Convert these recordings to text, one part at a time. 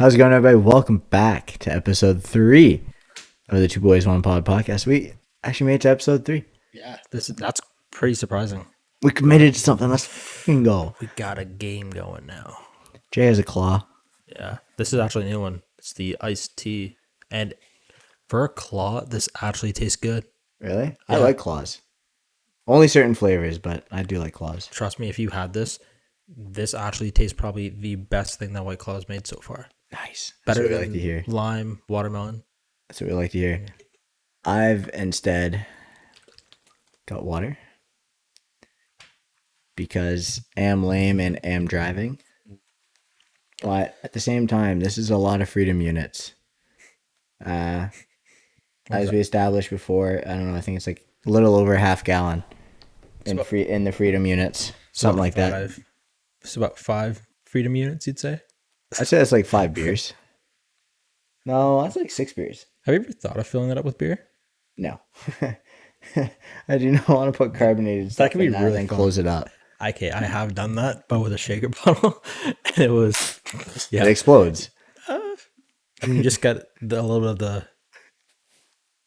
How's it going, everybody? Welcome back to episode 3 of the Two Boys One Pod podcast. We actually made it to episode 3. Yeah, that's pretty surprising. We committed to something. Let's fucking go. We got a game going now. Jay has a claw. Yeah, this is actually a new one. It's the iced tea, and for a claw, this actually tastes good. Really? Yeah. I like claws. Only certain flavors, but I do like claws. Trust me, if you had this actually tastes probably the best thing that White Claw's made so far. Nice. That's Better what we than like to hear. lime, watermelon. That's what we like to hear. I've instead got water because am lame and am driving. But at the same time, this is a lot of freedom units. As we established before, I don't know, I think it's like a little over half gallon in the freedom units. Something like that. It's about 5 freedom units, you'd say? I'd say that's like 5 beers. No, that's like 6 beers. Have you ever thought of filling that up with beer? No. I do not want to put carbonated stuff That could be in really and fun. close it up. Okay, I have done that, but with a shaker bottle. And it was, It explodes. I mean, you just got a little bit of the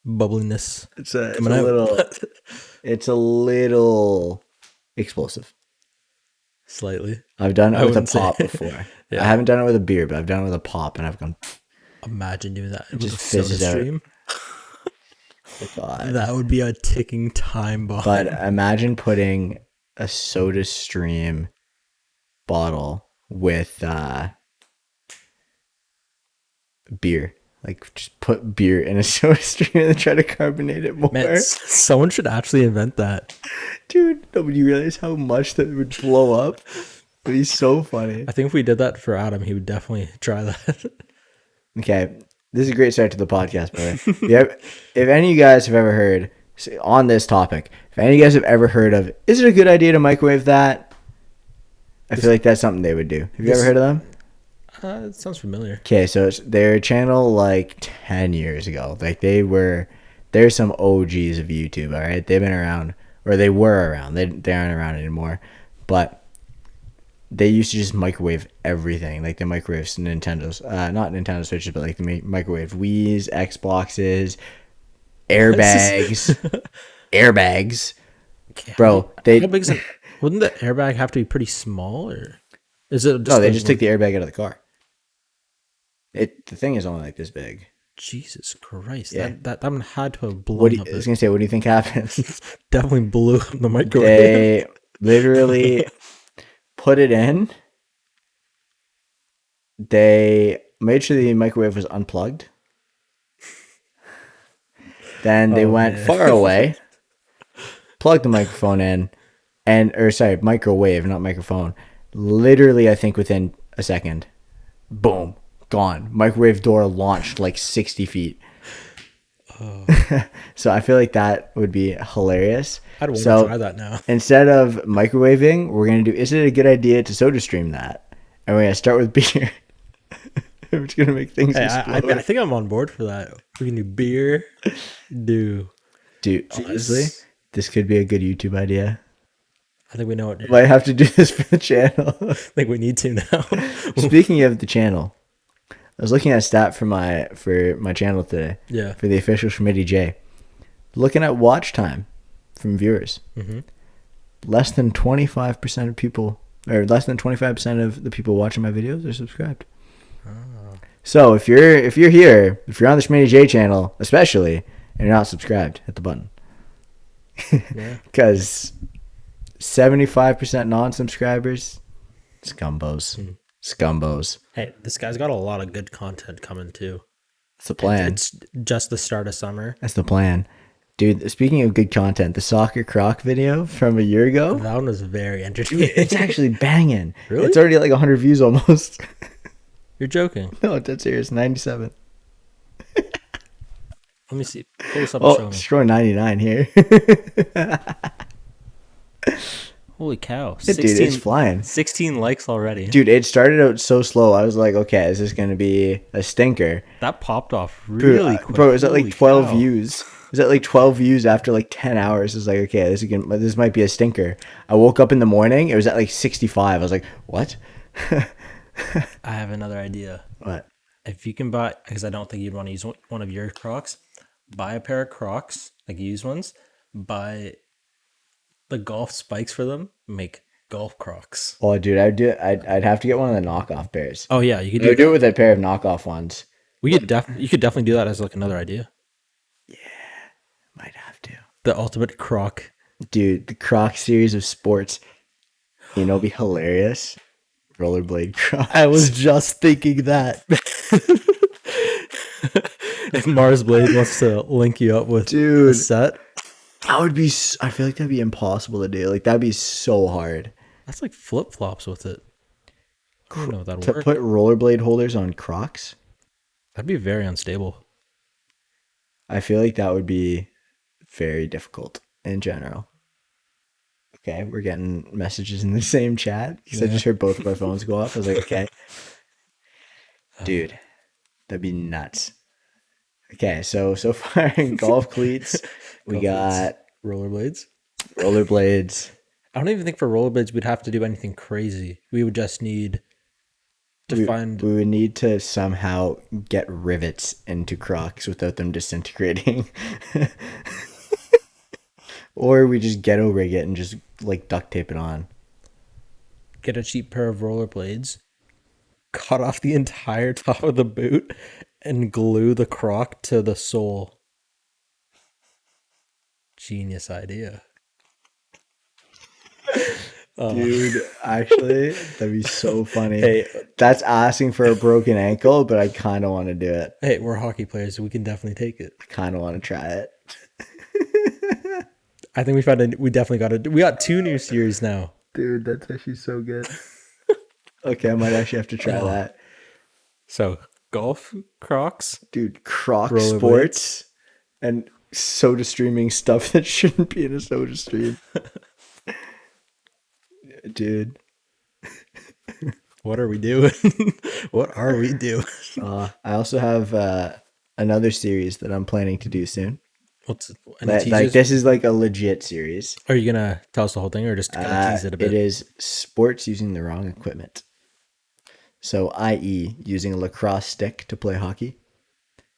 bubbliness. It's a coming out. little it's a little explosive. Slightly. I've done it I with a wouldn't say- pop before. Yeah. I haven't done it with a beer, but I've done it with a pop and I've gone, Imagine doing that. It just just a soda fizzes out. stream. God. That would be a ticking time bomb. But imagine putting a Soda Stream bottle with beer. Like, just put beer in a Soda Stream and try to carbonate it more. Man, someone should actually invent that. Dude, no, would you realize how much that would blow up? It'd be so funny. I think if we did that for Adam, he would definitely try that. Okay, this is a great start to the podcast, brother. If any of you guys have ever heard on this topic, if any of you guys have ever heard of, is it a good idea to microwave that? I feel like that's something they would do. Have you ever heard of them? It sounds familiar. Okay, so it's their channel like 10 years ago. Like they're some OGs of YouTube, all right? They've been around, or they were around. They aren't around anymore. But they used to just microwave everything. Like they microwave Nintendo's, not Nintendo Switches, but like they microwave Wii's, Xboxes, airbags, airbags. Bro, How big is it? Wouldn't the airbag have to be pretty small, or is it? No, they just took the airbag out of the car. The thing is only like this big. Jesus Christ! Yeah. That had to have What blown do you, up. I was gonna say, what do you think happens? Definitely blew up the microwave. They literally put it in. They made sure the microwave was unplugged. Then they went far away, plugged the microphone in, microwave, not microphone. Literally, I think within a second, boom, gone. Microwave door launched like 60 feet. So I feel like that would be hilarious. I'd want to try that now. Instead of microwaving, we're going to do, is it a good idea to Soda Stream that? And we're going to start with beer. We're just going to make things Hey, explode. I think I'm on board for that. We can do beer. Dude, honestly, Jeez. this could be a good YouTube idea. I think we know it. Might have to do this for the channel. I think we need to now. Speaking of the channel, I was looking at a stat for my channel today. Yeah. For the official Schmitty J. Looking at watch time from viewers. Mm-hmm. Less than 25% of people, or less than 25% of the people watching my videos are subscribed. So if you're here, if you're on the Schmitty J channel, especially, and you're not subscribed, hit the button. Yeah. Because 75% non-subscribers, scumbos. Scumbos. Hey, this guy's got a lot of good content coming too. That's the plan. It's just the start of summer. That's the plan. Dude, speaking of good content, the soccer croc video from a year ago, That one was very entertaining. it's actually banging. Really? It's already like 100 views almost. You're joking. No, that's serious. 97. Let me see. Pull this up and show Oh, me. score 99 here. Holy cow. Dude, it's flying. 16 likes already. Dude, it started out so slow. I was like, okay, is this going to be a stinker? That popped off Bro, really quick. Bro, is that Holy like 12 cow. views? Is that like 12 views after like 10 hours? It's like, okay, this might be a stinker. I woke up in the morning. It was at like 65. I was like, what? I have another idea. What? if you can buy, because I don't think you'd want to use one of your Crocs, buy a pair of Crocs, like used ones, buy the golf spikes for them, make golf Crocs. Oh, dude, I'd have to get one of the knockoff pairs. Oh yeah, you could I would do it that. with a pair of knockoff ones. You could definitely do that as like another idea. Might have to. The ultimate Croc. Dude, the Croc series of sports, be hilarious. Rollerblade Crocs. I was just thinking that. If Mars Blade wants to link you up with Dude. a set, That would be. I feel like that'd be impossible to do. Like that'd be so hard that's like flip flops with it. I don't know if that'll to work. put rollerblade holders on Crocs. That'd be very unstable. I feel like that would be very difficult in general. Okay, we're getting messages in the same chat because I just heard both of our phones go off. I was like, okay, dude, that'd be nuts. Okay, so far in golf cleats, we got Rollerblades. rollerblades. I don't even think for rollerblades we'd have to do anything crazy. We would just need to find. We would need to somehow get rivets into Crocs without them disintegrating. Or we just ghetto rig it and just like duct tape it on. Get a cheap pair of rollerblades, cut off the entire top of the boot, and glue the Croc to the sole. Genius idea. Dude, actually, that'd be so funny. Hey, That's asking for a broken ankle, but I kind of want to do it. hey, we're hockey players, so we can definitely take it. I kind of want to try it. I think we definitely we got 2 new series now. Dude, that's actually so good. Okay, I might actually have to try that. So, golf Crocs. Dude, Croc Rollerblades. sports and soda streaming stuff that shouldn't be in a soda stream. Dude. What are we doing? What are we doing? I also have another series that I'm planning to do soon. What's any Like teasers? this is like a legit series. Are you gonna tell us the whole thing, or just kind of tease it a bit? It is sports using the wrong equipment. So, i.e., using a lacrosse stick to play hockey,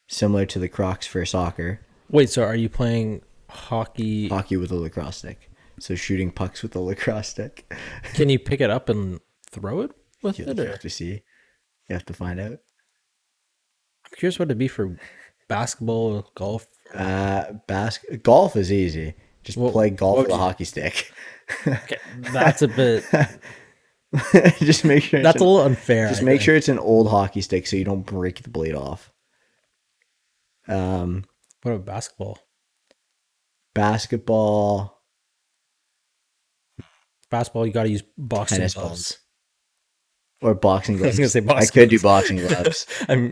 similar to the Crocs for soccer. Wait, so are you playing hockey? Hockey with a lacrosse stick. So, shooting pucks with a lacrosse stick. Can you pick it up and throw it with You it? Or? have to see. You have to find out. I'm curious what it'd be for basketball, golf. Golf is easy. Just Well, play golf what with a would you- hockey stick. Okay, that's a bit. Just make sure. That's a little unfair. Just I make think. sure it's an old hockey stick so you don't break the blade off. What about basketball? Basketball, Basketball, you got to use boxing tennis gloves. balls, or boxing I gloves. was gonna say I boxing could do gloves. boxing gloves.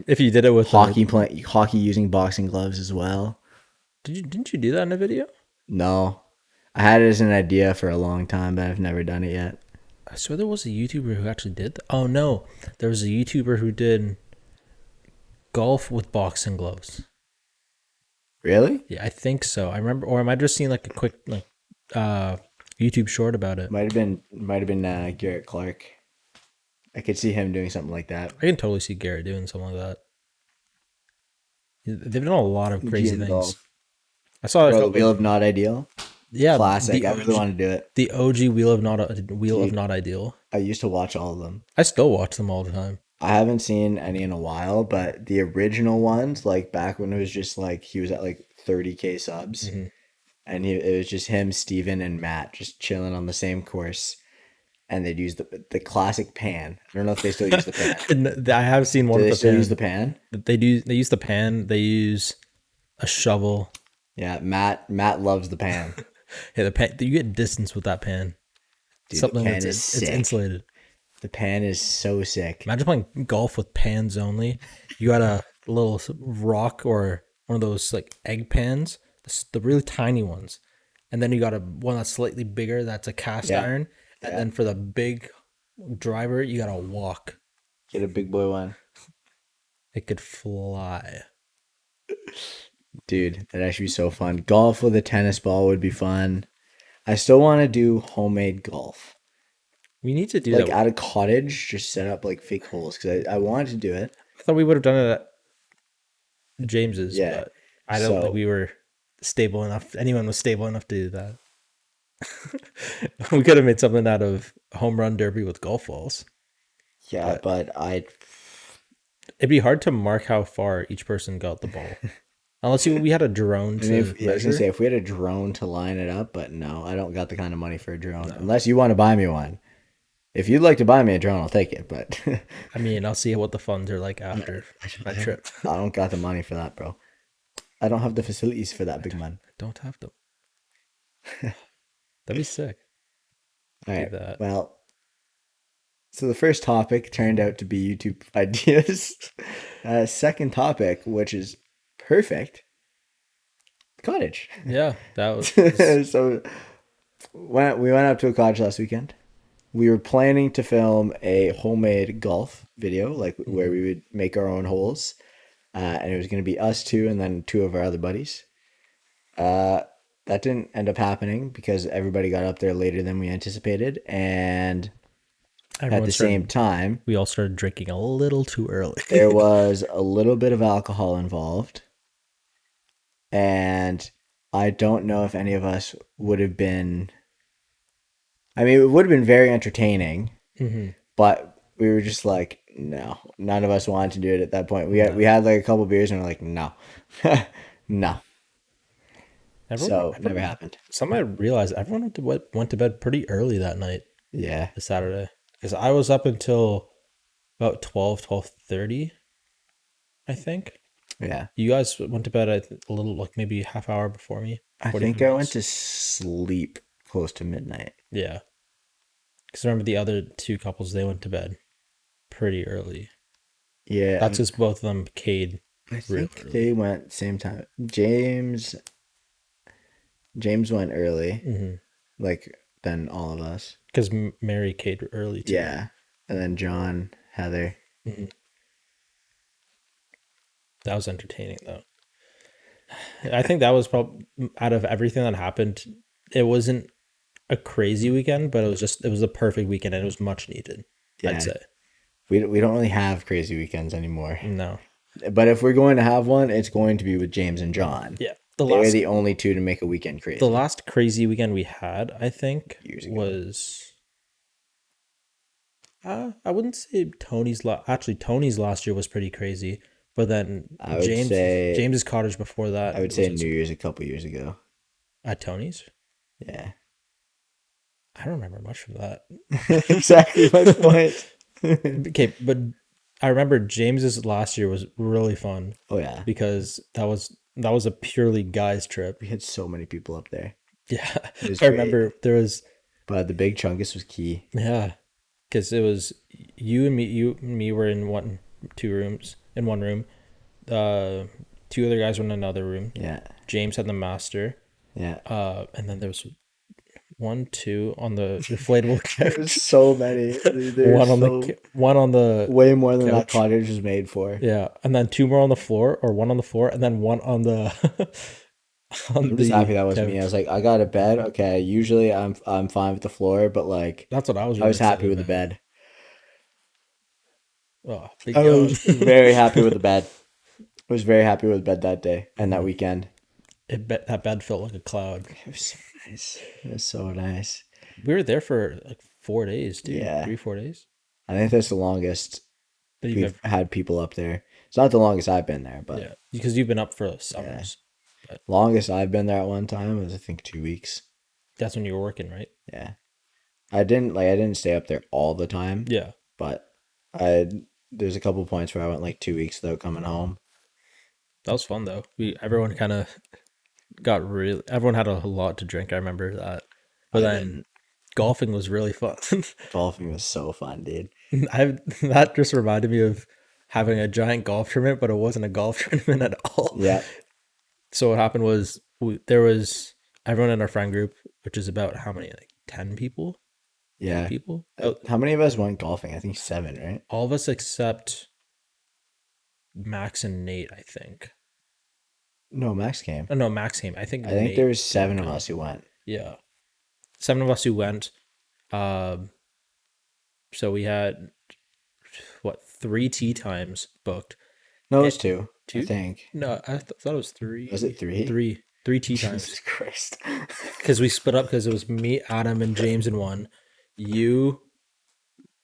If you did it with Hockey using boxing gloves as well. didn't you do that in a video? No, I had it as an idea for a long time, but I've never done it yet. I swear there was a YouTuber who actually did that. Oh no, there was a YouTuber who did golf with boxing gloves. Really? Yeah, I think so. I remember, or am I just seeing like a quick YouTube short about it? Might have been Garrett Clark. I could see him doing something like that. I can totally see Garrett doing something like that. They've done a lot of crazy Gian things. Golf. I saw a Bro, the couple, Wheel of Not Ideal. yeah, Classic. The I really OG, want to do it. the OG Wheel of Dude. Not Ideal. I used to watch all of them. I still watch them all the time. I haven't seen any in a while, but the original ones, like back when it was just like he was at like 30K subs, Mhm. and it was just him, Steven, and Matt just chilling on the same course, and they'd use the classic pan. I don't know if they still use the pan. And I have seen one Do they of the still pan. use the pan? They use the pan. They use a shovel. Yeah, Matt loves the pan. Yeah, the pan. You get distance with that pan. Dude, Something the pan that's is it's sick. insulated. The pan is so sick. Imagine playing golf with pans only. You got a little rock or one of those like egg pans, the really tiny ones, and then you got one that's slightly bigger. That's a cast Yeah. iron, and then for the big driver, you got a wok. Get a big boy one. It could fly. Dude, that'd actually be so fun. Golf with a tennis ball would be fun. I still want to do homemade golf. We need to do Like that. at a cottage, just set up like fake holes because I wanted to do it. I thought we would have done it at James's, Yeah. but I don't think So we were stable enough. Anyone was stable enough to do that. We could have made something out of home run derby with golf balls. yeah, but It'd be hard to mark how far each person got the ball, unless we had a drone I mean, to I was gonna measure. say if we had a drone to line it up, but no, I don't got the kind of money for a drone. Unless you want to buy me one. If you'd like to buy me a drone, I'll take it. But I mean, I'll see what the funds are like after my trip. I don't got the money for that, bro. I don't have the facilities for that, big man. Don't have them. That'd be sick. All Do right. that. Well, so the first topic turned out to be YouTube ideas. Second topic, which is perfect, cottage. Yeah, that was So when we went up to a cottage last weekend, we were planning to film a homemade golf video, like where we would make our own holes, and it was going to be us two and then two of our other buddies. That didn't end up happening because everybody got up there later than we anticipated, and at the same time, we all started drinking a little too early. there was a little bit of alcohol involved, and I don't know if any of us would have been. I mean, it would have been very entertaining, but we were just like, no, none of us wanted to do it at that point. We had like a couple beers and we're like, no, no. So it never happened. Something I realized, everyone went to bed pretty early that night, Yeah, the Saturday, because I was up until about 12:30, I think. yeah. You guys went to bed a little, like maybe half hour before me. I 40 think I minutes. went to sleep close to midnight. Yeah. Because remember the other two couples, they went to bed pretty early. Yeah, That's just both of them Cade. I real think early. they went same time. James went early, like than all of us. Because Mary Cade early too. Yeah, and then John, Heather. That was entertaining though. I think that was probably, out of everything that happened, it wasn't a crazy weekend, but it was a perfect weekend and it was much needed. Yeah. I'd say. We don't really have crazy weekends anymore. No. But if we're going to have one, it's going to be with James and John. Yeah. They're the only two to make a weekend crazy. The last crazy weekend we had, I think, Years ago. was I wouldn't say Tony's Tony's last year was pretty crazy, but then I would say James's cottage before that. I would say New Year's a couple years ago. At Tony's. Yeah. I don't remember much from that. Exactly my point. Okay, but I remember James's last year was really fun Oh yeah. because that was a purely guys trip. We had so many people up there. Yeah, was I remember there was But the big chungus was key. because it was you and me were in one room. Two other guys were in another room. Yeah. James had the master. Yeah. And then there was 1, 2 on the inflatable couch. There's so many. One on the way more than that couch. cottage was made for. Yeah, and then 2 more on the floor, or 1 on the floor, and then 1 on the. I'm just happy that was me. I was like, I got a bed. Okay, usually I'm fine with the floor, but like That's what I was. I was really happy with the excited bed. about. Oh, big I yawn. was very happy with the bed. I was very happy with the bed that day and that weekend. That bed felt like a cloud. It was so nice. It was so nice. We were there for like 4 days, dude. Yeah. 3-4 days. I think that's the longest That you've we've had people up there. It's not the longest I've been there, but yeah, because you've been up for summers. longest I've been there at one time was I think 2 weeks. That's when you were working, right? Yeah. I didn't stay up there all the time, Yeah. but there's a couple points where I went like 2 weeks without coming home. That was fun though. Everyone kind of everyone had a lot to drink. I remember that. But then golfing was really fun. Golfing was so fun, dude. That just reminded me of having a giant golf tournament, but it wasn't a golf tournament at all. Yeah. So what happened was there was everyone in our friend group, which is about how many, like 10 people? Yeah. People? How many of us went golfing? I think 7, right? All of us except Max and Nate, I think. No, Max came. Oh, no, Max came. I think There was 7 of us who went. Yeah. 7 of us who went. So we had what 3 tee times booked. No, it was two. I Two? think. No, I thought it was 3. Was it three? Three tee Jesus times. Christ. Because we split up because it was me, Adam, and James in one. You,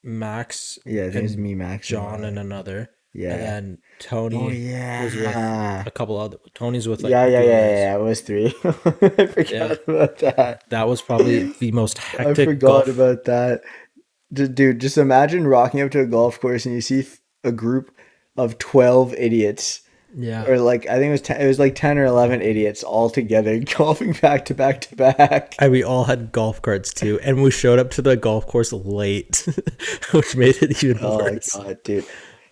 Max, Yeah, I think it was me, Max, and John, Tyler. and another. Yeah. And then Tony Oh was with yeah. a couple other. Tony's with like Yeah. It was three. I forgot about that. That was probably the most I hectic forgot golf. about that. Dude, just imagine rocking up to a golf course and you see a group of 12 idiots. Yeah. Or like I think it was like 10 or 11 idiots all together golfing back to back to back. And we all had golf carts too, and we showed up to the golf course late, which made it even worse. Oh my god, dude.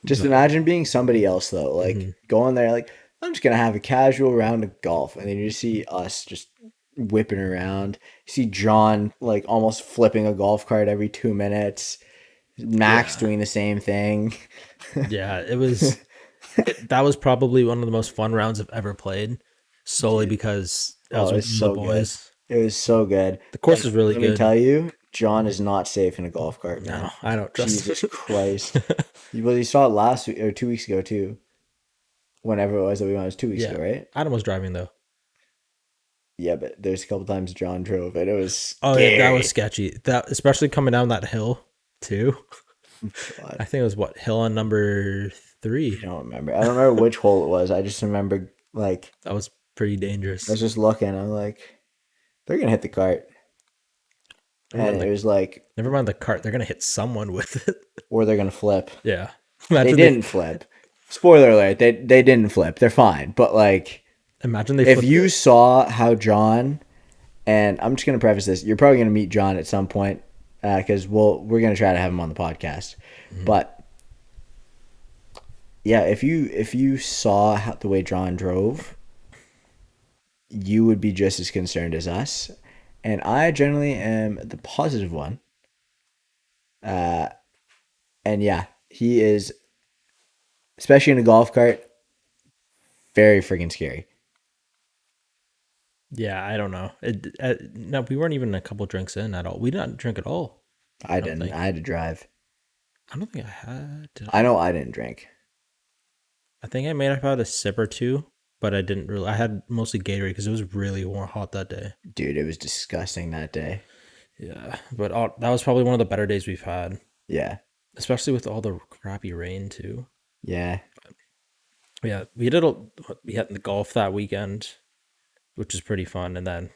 Just imagine being somebody else though, like going there like I'm just gonna have a casual round of golf, and then you see us just whipping around. You see John like almost flipping a golf cart every 2 minutes. Max doing the same thing. Yeah, it was. That was probably one of the most fun rounds I've ever played, solely because I was it with was the so boys. It was so good. The course is really Let me good. tell you, John is not safe in a golf cart, man. No, I don't trust. Jesus Christ. Well, you saw it last week or 2 weeks ago too. Whenever it was that we went, it was 2 weeks Yeah, ago, right? Adam was driving though. Yeah, but there's a couple times John drove and it was Oh scary. yeah, that was sketchy. That especially coming down that hill too. God, I think it was what hill on number 3. I don't remember. I don't remember which hole it was. I just remember like That was pretty dangerous. I was just looking. I'm like, they're gonna hit the cart, and it was like, Never mind the cart; they're gonna hit someone with it. or they're gonna flip. Yeah, They imagine didn't flip. Spoiler alert: they didn't flip. They're fine. But like, Imagine they. if flipped you it. saw how John, and I'm just gonna preface this, you're probably gonna meet John at some point, because we're gonna try to have him on the podcast, but. Yeah, if you saw how, the way John drove, you would be just as concerned as us. And I generally am the positive one. And yeah, he is, especially in a golf cart, very freaking scary. Yeah, I don't know. No, we weren't even a couple drinks in at all. We didn't drink at all. I didn't. I had to drive. I don't think I had. I know I didn't drink. I think I may have had a sip or two, but I didn't really. I had mostly Gatorade because it was really warm, hot that day. Dude, it was disgusting that day. Yeah, but that was probably one of the better days we've had, Yeah. especially with all the crappy rain too. Yeah. Yeah, we had the golf that weekend, which was pretty fun, and then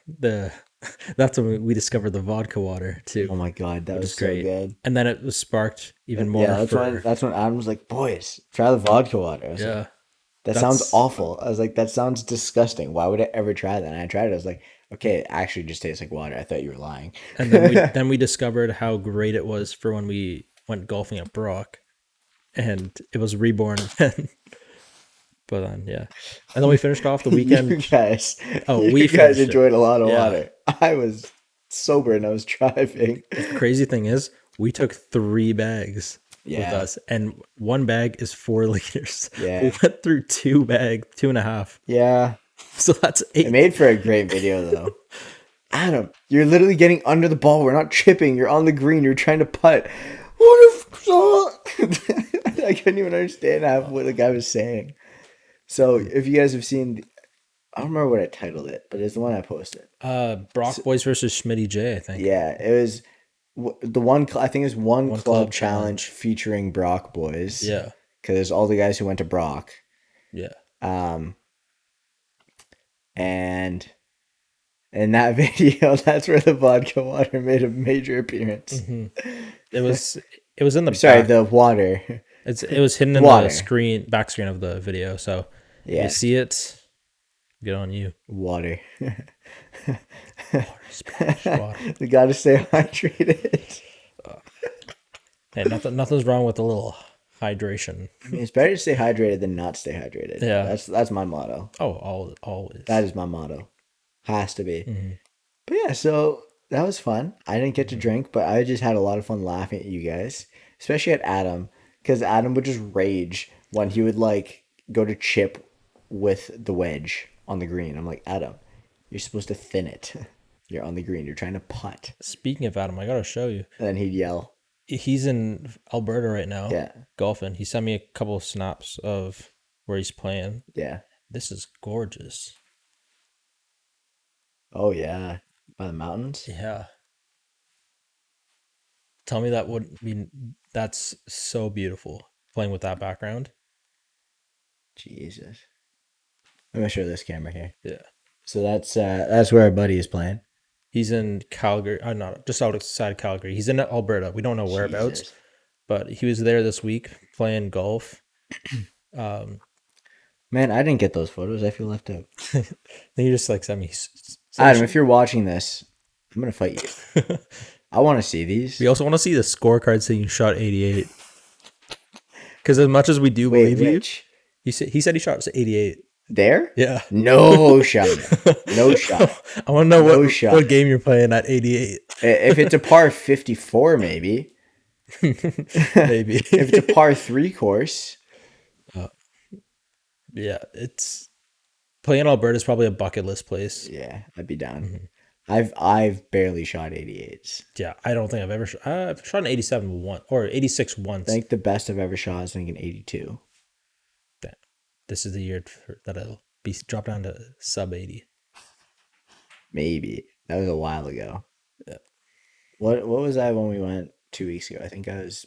that's when we discovered the vodka water too. Oh my god, that was is so great. good. And then it was sparked even more. Yeah, that's when Adam was like, "Boys, try the vodka water." I was like, Yeah, that That's- sounds awful. I was like, that sounds disgusting. Why would I ever try that? And I tried it. I was like, okay, it actually just tastes like water. I thought you were lying. and then we discovered how great it was for when we went golfing at Brock, and it was reborn then. But then yeah, and then we finished off the weekend. You guys, Oh, you we guys finished it. enjoyed a lot of Yeah. water. I was sober and I was driving. The crazy thing is, we took 3 bags with Yeah. us, and 1 bag is 4 liters. Yeah. We went through 2.5. Yeah, So that's 8. it made for a great video though. Adam, you're literally getting under the ball. We're not chipping. You're on the green. You're trying to putt. What if I couldn't even understand half what the guy was saying. So if you guys have seen, I don't remember what I titled it, but it's the one I posted. Brock Boys versus Schmitty J, I think. Yeah, it was the one. I think it was one One club Club challenge featuring Brock Boys. Yeah. because there's all the guys who went to Brock. Yeah. And in that video, that's where the vodka water made a major appearance. It was in the Sorry, back. the water. It was hidden in Water. the back screen of the video. So if Yeah, you see it, good on you. water. Splash water. We gotta stay hydrated. Hey, nothing's wrong with a little hydration. I mean, it's better to stay hydrated than not stay hydrated. Yeah. That's my motto. Oh, always. That is my motto. Has to be. Mm-hmm. But yeah, so that was fun. I didn't get to drink, but I just had a lot of fun laughing at you guys, especially at Adam, because Adam would just rage when he would like go to chip with the wedge on the green. I'm like, Adam, you're supposed to thin it. You're on the green. You're trying to putt. Speaking of Adam, I gotta show you. And then he'd yell. He's in Alberta right now, Yeah. golfing. He sent me a couple of snaps of where he's playing. Yeah. This is gorgeous. Oh yeah. By the mountains. Yeah. Tell me that would mean that's so beautiful playing with that background. Jesus. Let me show this camera here. Yeah. So that's where our buddy is playing. He's in Calgary. Not just outside Calgary. He's in Alberta. We don't know whereabouts, Jesus. but he was there this week playing golf. Um, Man, I didn't get those photos. I feel left out. then you just like sent me. Adam, if you're watching this, I'm gonna fight you. I want to see these. We also want to see the scorecard saying you shot 88. Because as much as we do believe which? he said he shot 88. There? Yeah. No shot. No shot. I want to know No what shot. what game you're playing at 88. If it's a par 54, maybe. Maybe. If it's a par 3 course. Yeah, it's playing Alberta is probably a bucket list place. Yeah, I'd be down. Mm-hmm. I've barely shot 88s. Yeah, I don't think I've shot an 87 once or 86 once. I think the best I've ever shot is an 82. This is the year that I'll be dropped down to sub 80. Maybe. That was a while ago. Yeah. What was I when we went 2 weeks ago? I think I was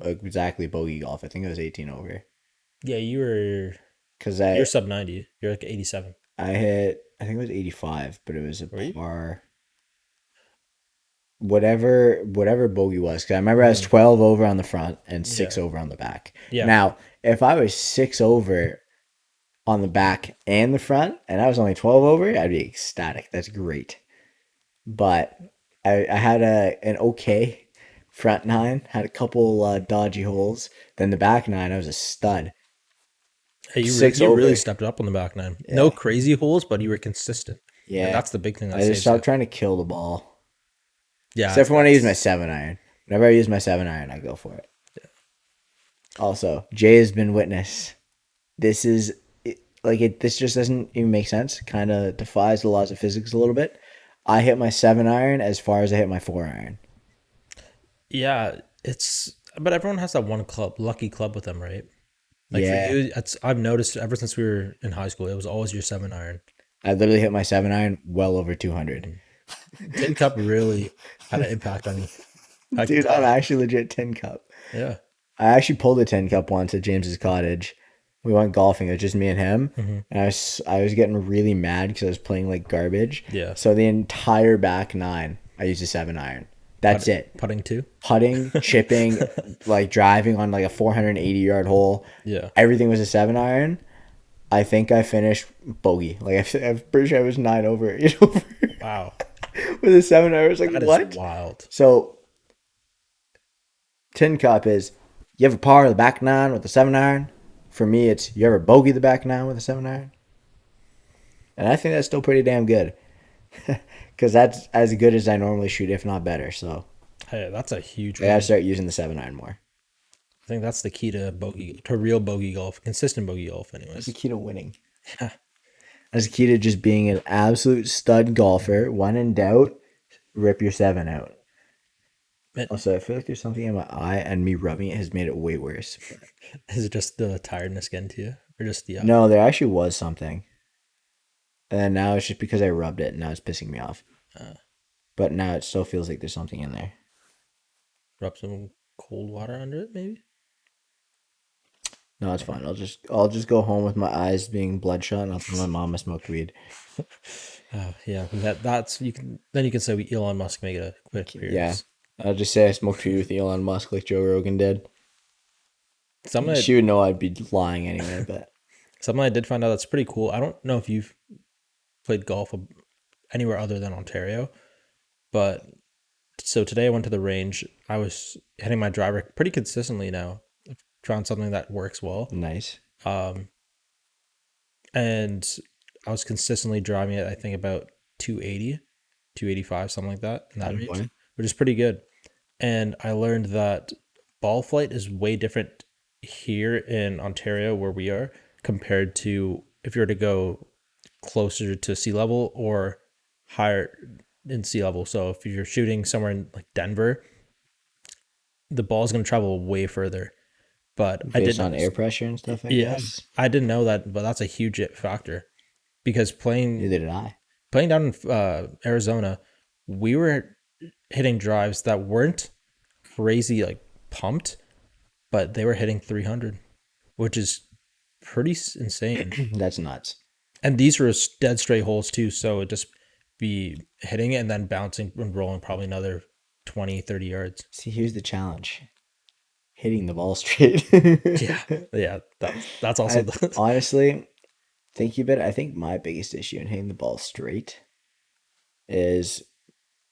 exactly bogey golf. I think I was 18 over. Yeah, you're sub 90. You're like 87. I think it was 85, but it was a par. Whatever bogey was, because I remember I was 12 over on the front and 6 over on the back. Yeah. Now, if I was 6 over on the back and the front, and I was only 12 over, I'd be ecstatic. That's great. But I had an okay front 9, had a couple dodgy holes. Then the back 9, I was a stud. Hey, you really stepped up on the back 9. Yeah. No crazy holes, but you were consistent. Yeah. And that's the big thing. I just stopped trying to kill the ball. Yeah. Except for when I use my 7-iron. Whenever I use my 7-iron, I go for it. Yeah. Also, Jay has been witness. This just doesn't even make sense. Kind of defies the laws of physics a little bit. I hit my 7-iron as far as I hit my 4-iron. Yeah, but everyone has that one lucky club with them, right? Like for you, I've noticed ever since we were in high school, it was always your 7-iron. I literally hit my 7-iron well over 200. Tin Cup really had an impact on me. Dude, I'm actually legit Tin Cup. Yeah. I actually pulled a Tin Cup once at James's cottage. We went golfing. It was just me and him. Mm-hmm. And I was getting really mad because I was playing like garbage. Yeah. So the entire back 9, I used a 7-iron. That's it. Putting too? Putting, chipping, like driving on like a 480-yard hole. Yeah. Everything was a 7-iron. I think I finished bogey. Like I'm pretty sure I was 9 over, 8 over. Wow. With a 7-iron. I was like, that what? Is wild. So Tin Cup is you have a par the back 9 with a 7-iron. For me, it's you ever bogey the back 9 with a 7-iron. And I think that's still pretty damn good. Because that's as good as I normally shoot, if not better. So, hey, that's a huge. I gotta start using the 7-iron more. I think that's the key to real bogey golf, consistent bogey golf. Anyways, that's the key to winning. Yeah, that's the key to just being an absolute stud golfer. When in doubt, rip your 7 out. Also, I feel like there's something in my eye, and me rubbing it has made it way worse. Is it just the tiredness getting to you, or just the? No, there actually was something. And then now it's just because I rubbed it, and now it's pissing me off. But now it still feels like there's something in there. Rub some cold water under it, maybe? No, it's fine. I'll just go home with my eyes being bloodshot, and I'll tell my mom I smoked weed. Yeah, that's you can. Then you can say Elon Musk make a quick appearance. Yeah, I'll just say I smoked weed with Elon Musk like Joe Rogan did. She would know I'd be lying anyway, but something I did find out that's pretty cool. I don't know if you've played golf anywhere other than Ontario, but so today I went to the range. I was hitting my driver pretty consistently now. I've found something that works well. Nice. And I was consistently driving it, I think about 280, 285, something like that in that range, which is pretty good. And I learned that ball flight is way different here in Ontario where we are compared to if you were to go closer to sea level or higher in sea level. So if you're shooting somewhere in like Denver, the ball's going to travel way further. But I Based didn't. on air pressure and stuff, I Yeah, guess. I didn't know that, but that's a huge factor because Neither did I. playing down in Arizona, we were hitting drives that weren't crazy like pumped, but they were hitting 300, which is pretty insane. That's nuts. And these were dead straight holes too, so it just be hitting it and then bouncing and rolling probably another 20, 30 yards. See, here's the challenge: hitting the ball straight. Yeah, that's also Honestly, thinking about it, I think my biggest issue in hitting the ball straight is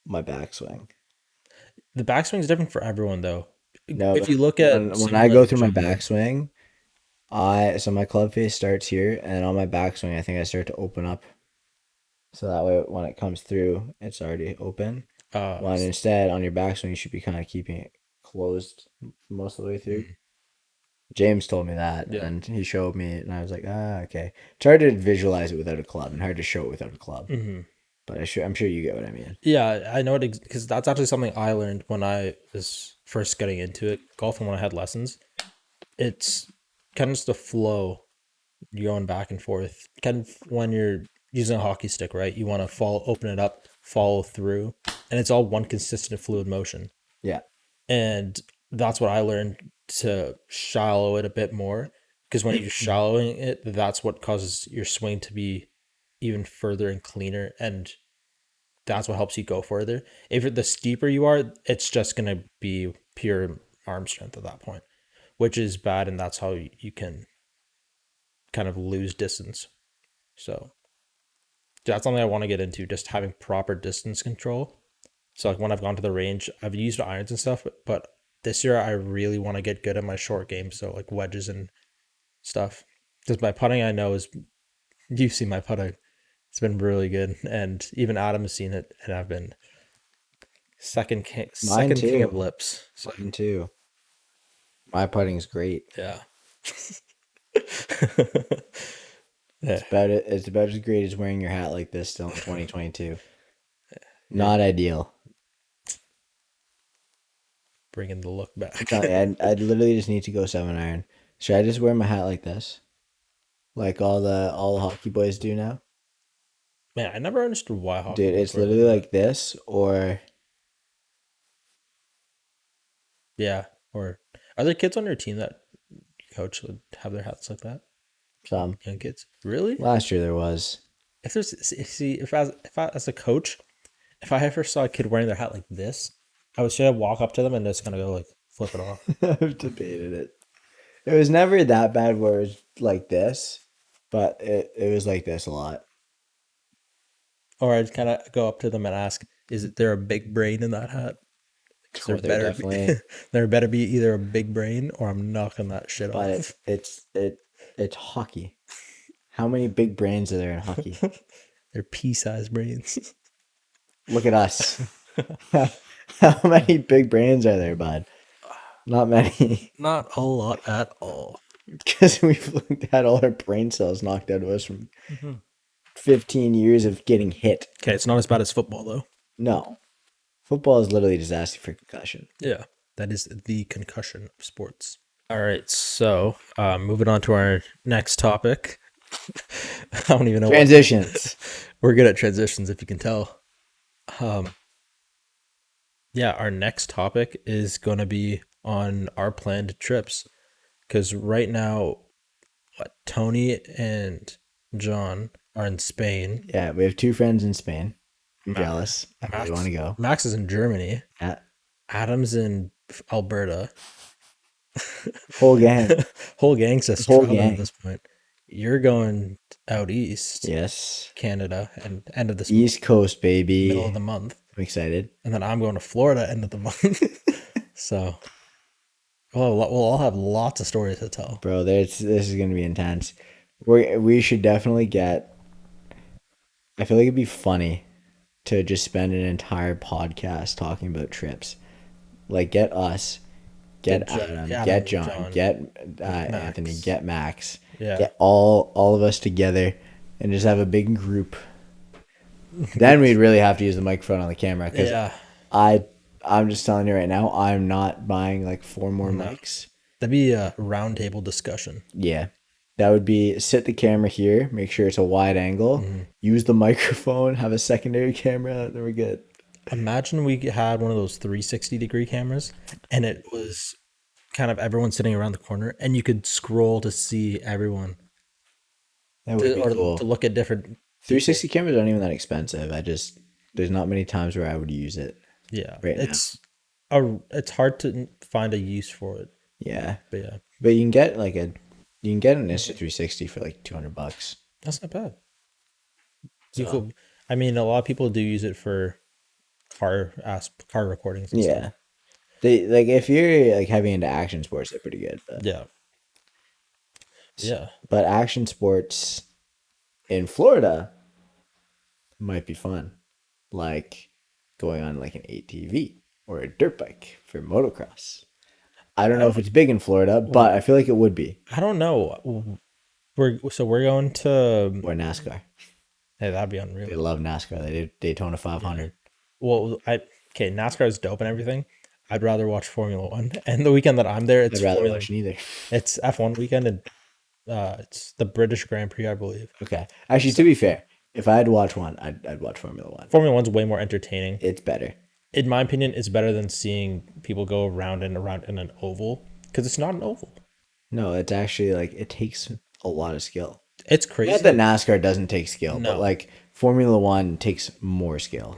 my backswing. the backswing is different for everyone though. No, If you look at when I go through my backswing, so my club face starts here, and on my backswing, I think I start to open up. So that way, when it comes through, it's already open. When instead, on your backswing, you should be kind of keeping it closed most of the way through. James told me that, and he showed me it, and I was like, okay. It's hard to visualize it without a club, and hard to show it without a club. But I'm sure you get what I mean. Yeah, I know it because that's actually something I learned when I was first getting into it, golf, and when I had lessons. It's kind of just a flow. You're going back and forth. Kind of when you're using a hockey stick, right? You want to open it up, follow through, and it's all one consistent fluid motion. Yeah. And that's what I learned, to shallow it a bit more, because when you're shallowing it, that's what causes your swing to be even further and cleaner, and that's what helps you go further. If the steeper you are, it's just going to be pure arm strength at that point, which is bad, and that's how you can kind of lose distance. So that's something I want to get into, just having proper distance control. So like when I've gone to the range, I've used irons and stuff, but this year I really want to get good at my short game, so like wedges and stuff. Because my putting, I know, is, you've seen my putting, it's been really good, and even Adam has seen it, and I've been second king of lips. So. Mine too. My putting is great. Yeah. It's about as great as wearing your hat like this still in 2022. Not ideal. Bringing the look back. I'd literally just need to go 7-iron. Should I just wear my hat like this, like all the hockey boys do now? Man, I never understood why hockey. Dude, it's literally like this, or yeah, or are there kids on your team that coach would have their hats like that? Some young kids. Really? Last year there was. If I as a coach, if I ever saw a kid wearing their hat like this, I would straight up walk up to them and just kind of go like flip it off. I've debated it. It was never that bad where it was like this, but it was like this a lot. Or I'd kind of go up to them and ask, "Is there a big brain in that hat?" There better be either a big brain or I'm knocking that shit off. But it's hockey. How many big brains are there in hockey? They're pea-sized brains. Look at us. How many big brains are there, bud? Not many. Not a lot at all. Because we've had all our brain cells knocked out of us from 15 years of getting hit. Okay, it's not as bad as football, though. No. Football is literally just asking for concussion. Yeah, that is the concussion of sports. All right, so moving on to our next topic. I don't even know. Transitions. We're good at transitions, if you can tell. Yeah, our next topic is going to be on our planned trips. Because right now, Tony and John are in Spain. Yeah, we have 2 friends in Spain. I'm jealous. I really want to go. Max is in Germany. Yeah. Adam's in Alberta. Whole gang. Whole gang's just traveling at this point. You're going out east. Yes. Canada, and end of this East Coast, baby. middle of the month. I'm excited. And then I'm going to Florida end of the month. So, we'll all have lots of stories to tell. Bro, this is going to be intense. We should definitely get... I feel like it'd be funny to just spend an entire podcast talking about trips. Like, get us, get Adam, get John, get Anthony, get Max. Yeah. Get all of us together and just have a big group. Then we'd really have to use the microphone on the camera, because I I'm just telling you right now, I'm not buying like 4 more No. mics. That'd be a roundtable discussion. Yeah. That would be sit the camera here, make sure it's a wide angle, use the microphone, have a secondary camera, then we're good. Imagine we had one of those 360-degree cameras, and it was kind of everyone sitting around the corner, and you could scroll to see everyone, That would be or cool. to look at different. 360 cameras aren't even that expensive. There's not many times where I would use it. Yeah, Right now. it's hard to find a use for it, Yeah. but yeah, But you can get an Insta360 for like $200. that's not bad. You So, could, I mean, a lot of people do use it for car recordings and yeah. stuff. They like if you're like heavy into action sports, they're pretty good. But Yeah. but action sports in Florida might be fun. Like going on like an ATV or a dirt bike for motocross. I don't know if it's big in Florida, but I feel like it would be. I don't know. We're going to. Or NASCAR. Hey, that'd be They unreal. love NASCAR. They did Daytona 500. Well, okay, NASCAR is dope and everything. I'd rather watch Formula One. And the weekend that I'm there, it's I'd rather Formula. watch neither. It's F1 weekend, and it's the British Grand Prix, I believe. Okay. Actually, to be fair, if I had to watch one, I'd watch Formula One. Formula One's way more entertaining. It's better. In my opinion, it's better than seeing people go around and around in an oval, because it's not an oval. No, it's actually like it takes a lot of skill. It's crazy. Not that NASCAR doesn't take skill, No. but like Formula One takes more skill.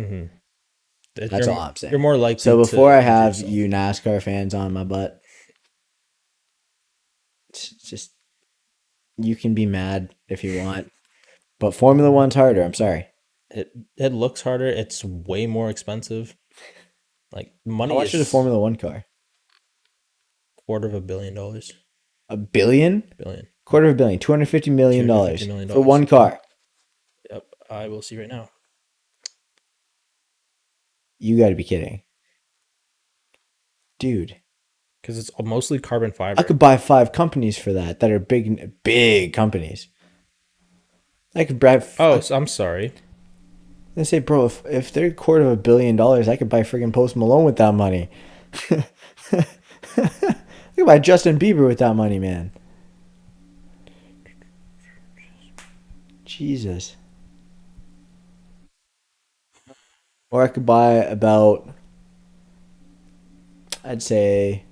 That's all I'm saying. You're more likely. So before to I have yourself. you NASCAR fans on my butt, it's just you can be mad if you want, but Formula One's harder. I'm sorry. It looks harder. It's way more expensive. Like money How much is a Formula One car? $250 million. $1 billion? Billion. Quarter of a billion. $250 million $250 million. for one car. Yep. I will see right now. You got to be kidding, dude. Because it's mostly carbon fiber. I could buy 5 companies for that are big companies. I could buy. Oh, so I'm sorry. I say, bro, if they're $250 million, I could buy friggin' Post Malone with that money. I could buy Justin Bieber with that money, man. Jesus. Or I could buy about, I'd say,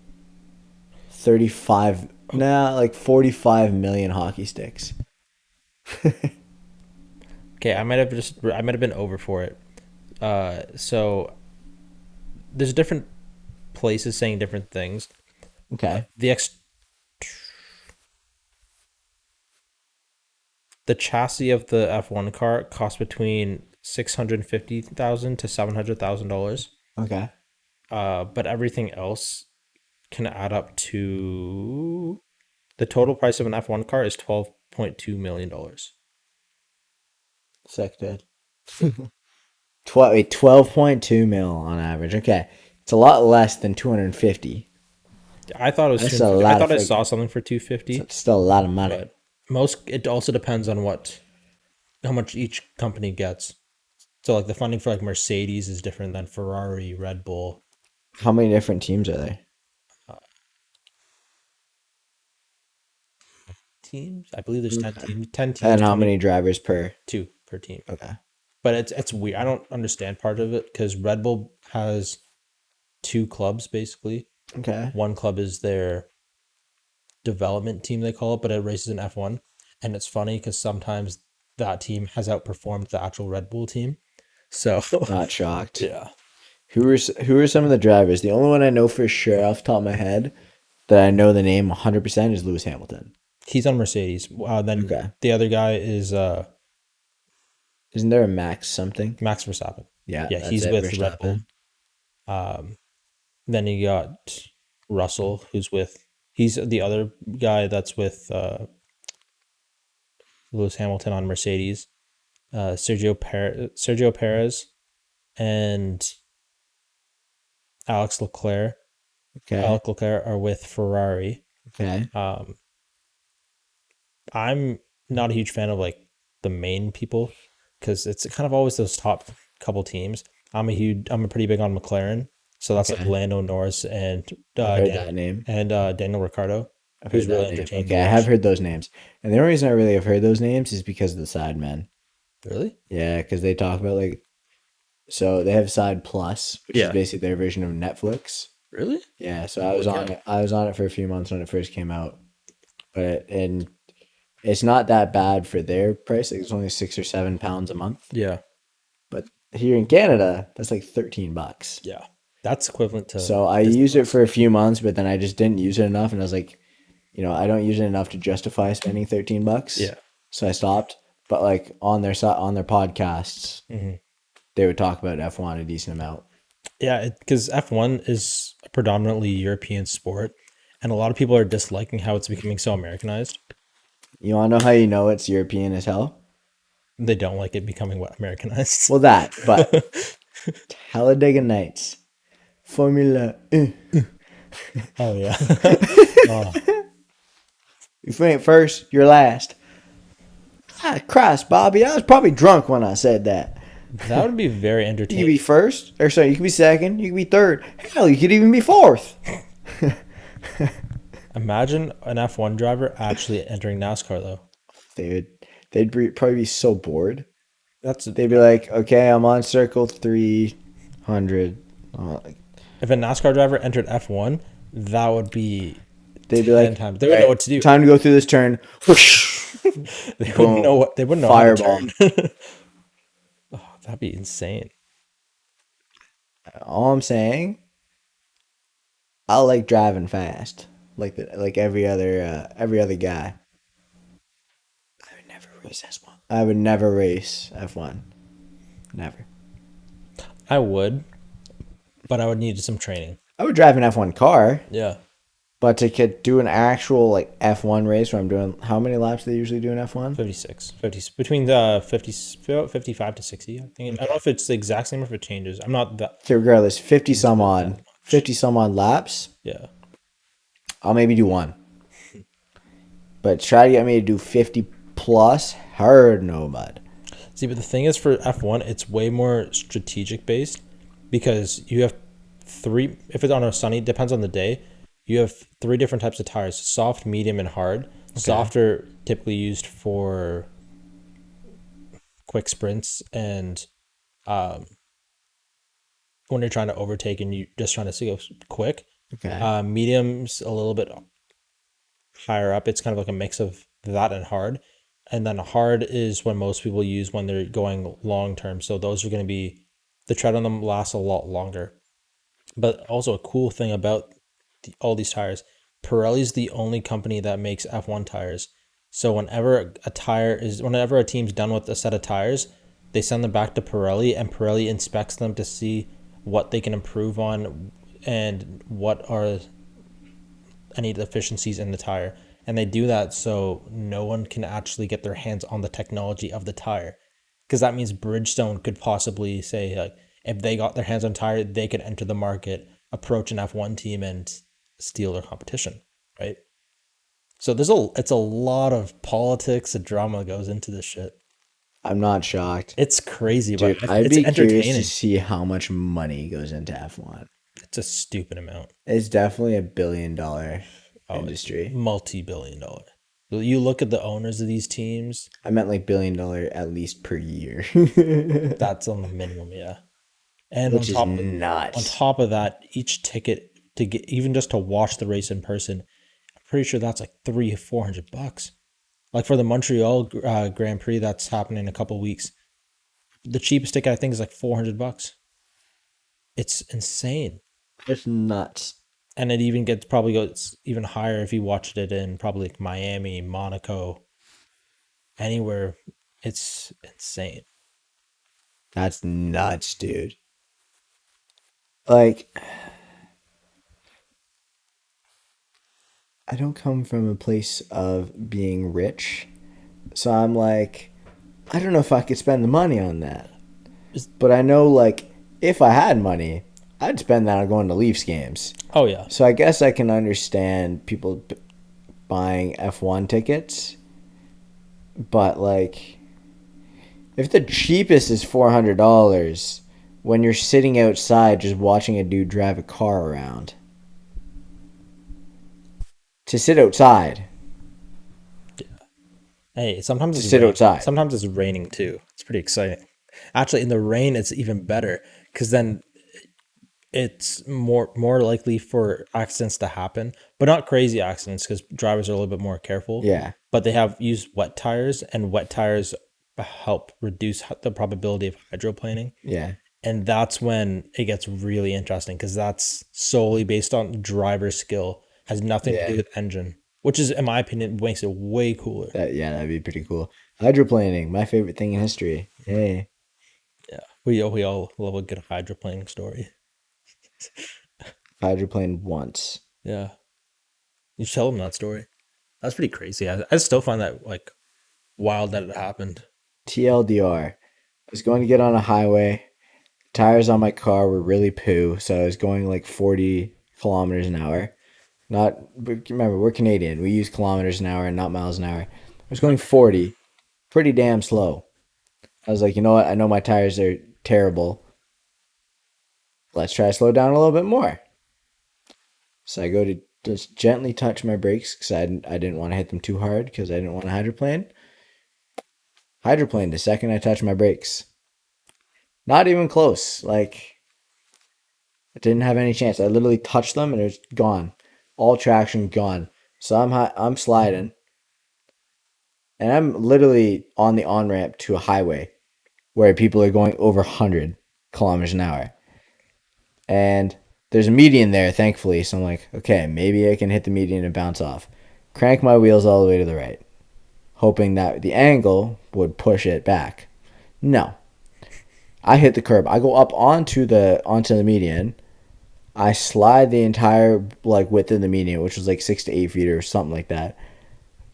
45 million hockey sticks. Okay, I might have been over for it. So there's different places saying different things. Okay. The chassis of the F1 car costs between $650,000 to $700,000. Okay. But everything else can add up to the total price of an F1 car is $12.2 million. Suck dead. 12.2 mil on average. Okay. It's a lot less than 250. I thought it was. That's 250. a lot I thought I of saw something for 250. It's still a lot of money. But it also depends on how much each company gets. So like the funding for like Mercedes is different than Ferrari, Red Bull. How many different teams are there? Teams? I believe there's 10 teams. 10 teams. And how many drivers per? 2 per team. Okay. But it's weird. I don't understand part of it because Red Bull has 2 clubs basically. Okay. One club is their development team, they call it, but it races in F1. And it's funny because sometimes that team has outperformed the actual Red Bull team. So Not shocked. yeah. Who are some of the drivers? The only one I know for sure off the top of my head that I know the name 100% is Lewis Hamilton. He's on Mercedes. Then Okay. the other guy is Isn't there a Max something? Max Verstappen. Yeah. Yeah, that's he's it, with Red Bull. Verstappen. Then you got Russell, he's the other guy that's with Lewis Hamilton on Mercedes. Sergio Perez and Alex Leclerc. Okay. Alex Leclerc are with Ferrari. Okay. I'm not a huge fan of like the main people because it's kind of always those top couple teams. I'm pretty big on McLaren, So that's like Okay. Lando Norris and I've heard that name. Daniel Ricciardo, I've who's heard really that name. entertaining to Okay, I have watch. heard those names. And the only reason I really have heard those names is because of the Sidemen. Really? Yeah, because they talk about like, so they have Side Plus, which is Yeah. basically their version of Netflix. Really? Yeah, so I was Holy on cow. it. I was on it for a few months when it first came out, and it's not that bad for their price. Like, it's only £6 or £7 a month. Yeah. But here in Canada, that's like $13. Yeah. That's equivalent to So I Disney used it Plus. for a few months, but then I just didn't use it enough, and I was like, I don't use it enough to justify spending $13. Yeah. So I stopped. But like on their podcasts, Hmm. they would talk about F1 a decent amount. Yeah, because F1 is a predominantly European sport, and a lot of people are disliking how it's becoming so Americanized. You want to know how you know it's European as hell? They don't like it becoming what Americanized. Well, that, but Talladega Nights, Formula 1. Oh yeah. Oh, If you ain't first, you're last. Ah, Christ, Bobby, I was probably drunk when I said that. that would be very You could entertaining. be first, or sorry, you could be second, you could be third. Hell, you could even be fourth. Imagine an F1 driver actually entering NASCAR though. Probably be so bored. That's They'd be like, okay, I'm on circle 300. if a NASCAR driver entered F1, that would be They'd be 10 like, times. They wouldn't know what to do. time to go through this turn. They wouldn't know what. They wouldn't know Fireball. how to turn. Oh, that'd be insane. All I'm saying, I like driving fast, like every other guy. I would never race F1. I would never race F1. Never. I would, but I would need some training. I would drive an F1 car, Yeah. but to do an actual like F1 race where I'm doing how many laps do they usually do in F1? 56. 50, between the 55 to 60, I think. I don't know if it's the exact same or if it changes. I'm not that. Okay, regardless, 50 some odd laps. Yeah. I'll maybe do one. But try to get me to do 50 plus, hard no, bud. See, but the thing is for F1, it's way more strategic based because you have three, if it's on a sunny, depends on the day, you have three different types of tires: soft, medium, and hard. Soft are typically used for quick sprints and when you're trying to overtake and you just trying to go quick. Okay. Medium's a little bit higher up. It's kind of like a mix of that and hard. And then hard is when most people use when they're going long term. So those are going to be, the tread on them lasts a lot longer. But also a cool thing about all these tires, Pirelli's the only company that makes F1 tires. So whenever a team's done with a set of tires, they send them back to Pirelli and Pirelli inspects them to see what they can improve on and what are any deficiencies in the tire. And they do that so no one can actually get their hands on the technology of the tire. Because that means Bridgestone could possibly say, like, if they got their hands on tire, they could enter the market, approach an F1 team, and steal their competition, right? So it's a lot of politics and drama goes into this shit. I'm not shocked. It's crazy, Dude, but I'd it's be curious entertaining. to see how much money goes into F1. It's a stupid amount. It's definitely $1 billion industry. Multi-billion dollar. You look at the owners of these teams, I meant like $1 billion at least per year. that's on the minimum, yeah. And Which is on nuts. top of that, each ticket to get, even just to watch the race in person, I'm pretty sure that's like $300-400. Like for the Montreal Grand Prix that's happening in a couple weeks, the cheapest ticket I think is like $400. It's insane. It's nuts. And it even probably goes even higher if you watched it in probably like Miami, Monaco, anywhere. It's insane. That's nuts, dude. Like, I don't come from a place of being rich. So I'm like, I don't know if I could spend the money on that. But I know, like, if I had money, I'd spend that on going to Leafs games. Oh yeah. So I guess I can understand people buying F1 tickets. But, like, if the cheapest is $400 when you're sitting outside just watching a dude drive a car around. To sit outside. Hey, sometimes To it's sit raining. outside. Sometimes it's raining too. It's pretty exciting. Actually, in the rain, it's even better because then it's more likely for accidents to happen, but not crazy accidents because drivers are a little bit more careful. Yeah. But they have used wet tires, and wet tires help reduce the probability of hydroplaning. Yeah. And that's when it gets really interesting because that's solely based on driver skill, has nothing to do Yeah. with engine, which is, in my opinion, makes it way cooler. That'd be pretty cool. Hydroplaning, my favorite thing in history. Hey. Yeah, we all love a good hydroplaning story. Hydroplaned once. Yeah, you tell them that story. That's pretty crazy. I still find that like wild that it happened. TLDR. I was going to get on a highway. Tires on my car were really poo, so I was going like 40 kilometers an hour. Not, but remember, we're Canadian. We use kilometers an hour and not miles an hour. I was going 40, pretty damn slow. I was like, you know what? I know my tires are terrible. Let's try to slow down a little bit more. So I go to just gently touch my brakes because I didn't want to hit them too hard because I didn't want to hydroplane. Hydroplaned the second I touched my brakes. Not even close. Like, I didn't have any chance. I literally touched them and it was gone. All traction gone. So I'm sliding. And I'm literally on the on-ramp to a highway where people are going over 100 kilometers an hour. And there's a median there, thankfully. So I'm like, okay, maybe I can hit the median and bounce off. Crank my wheels all the way to the right, hoping that the angle would push it back. No. I hit the curb. I go up onto the median. I slide the entire like width of the median, which was like 6 to 8 feet or something like that.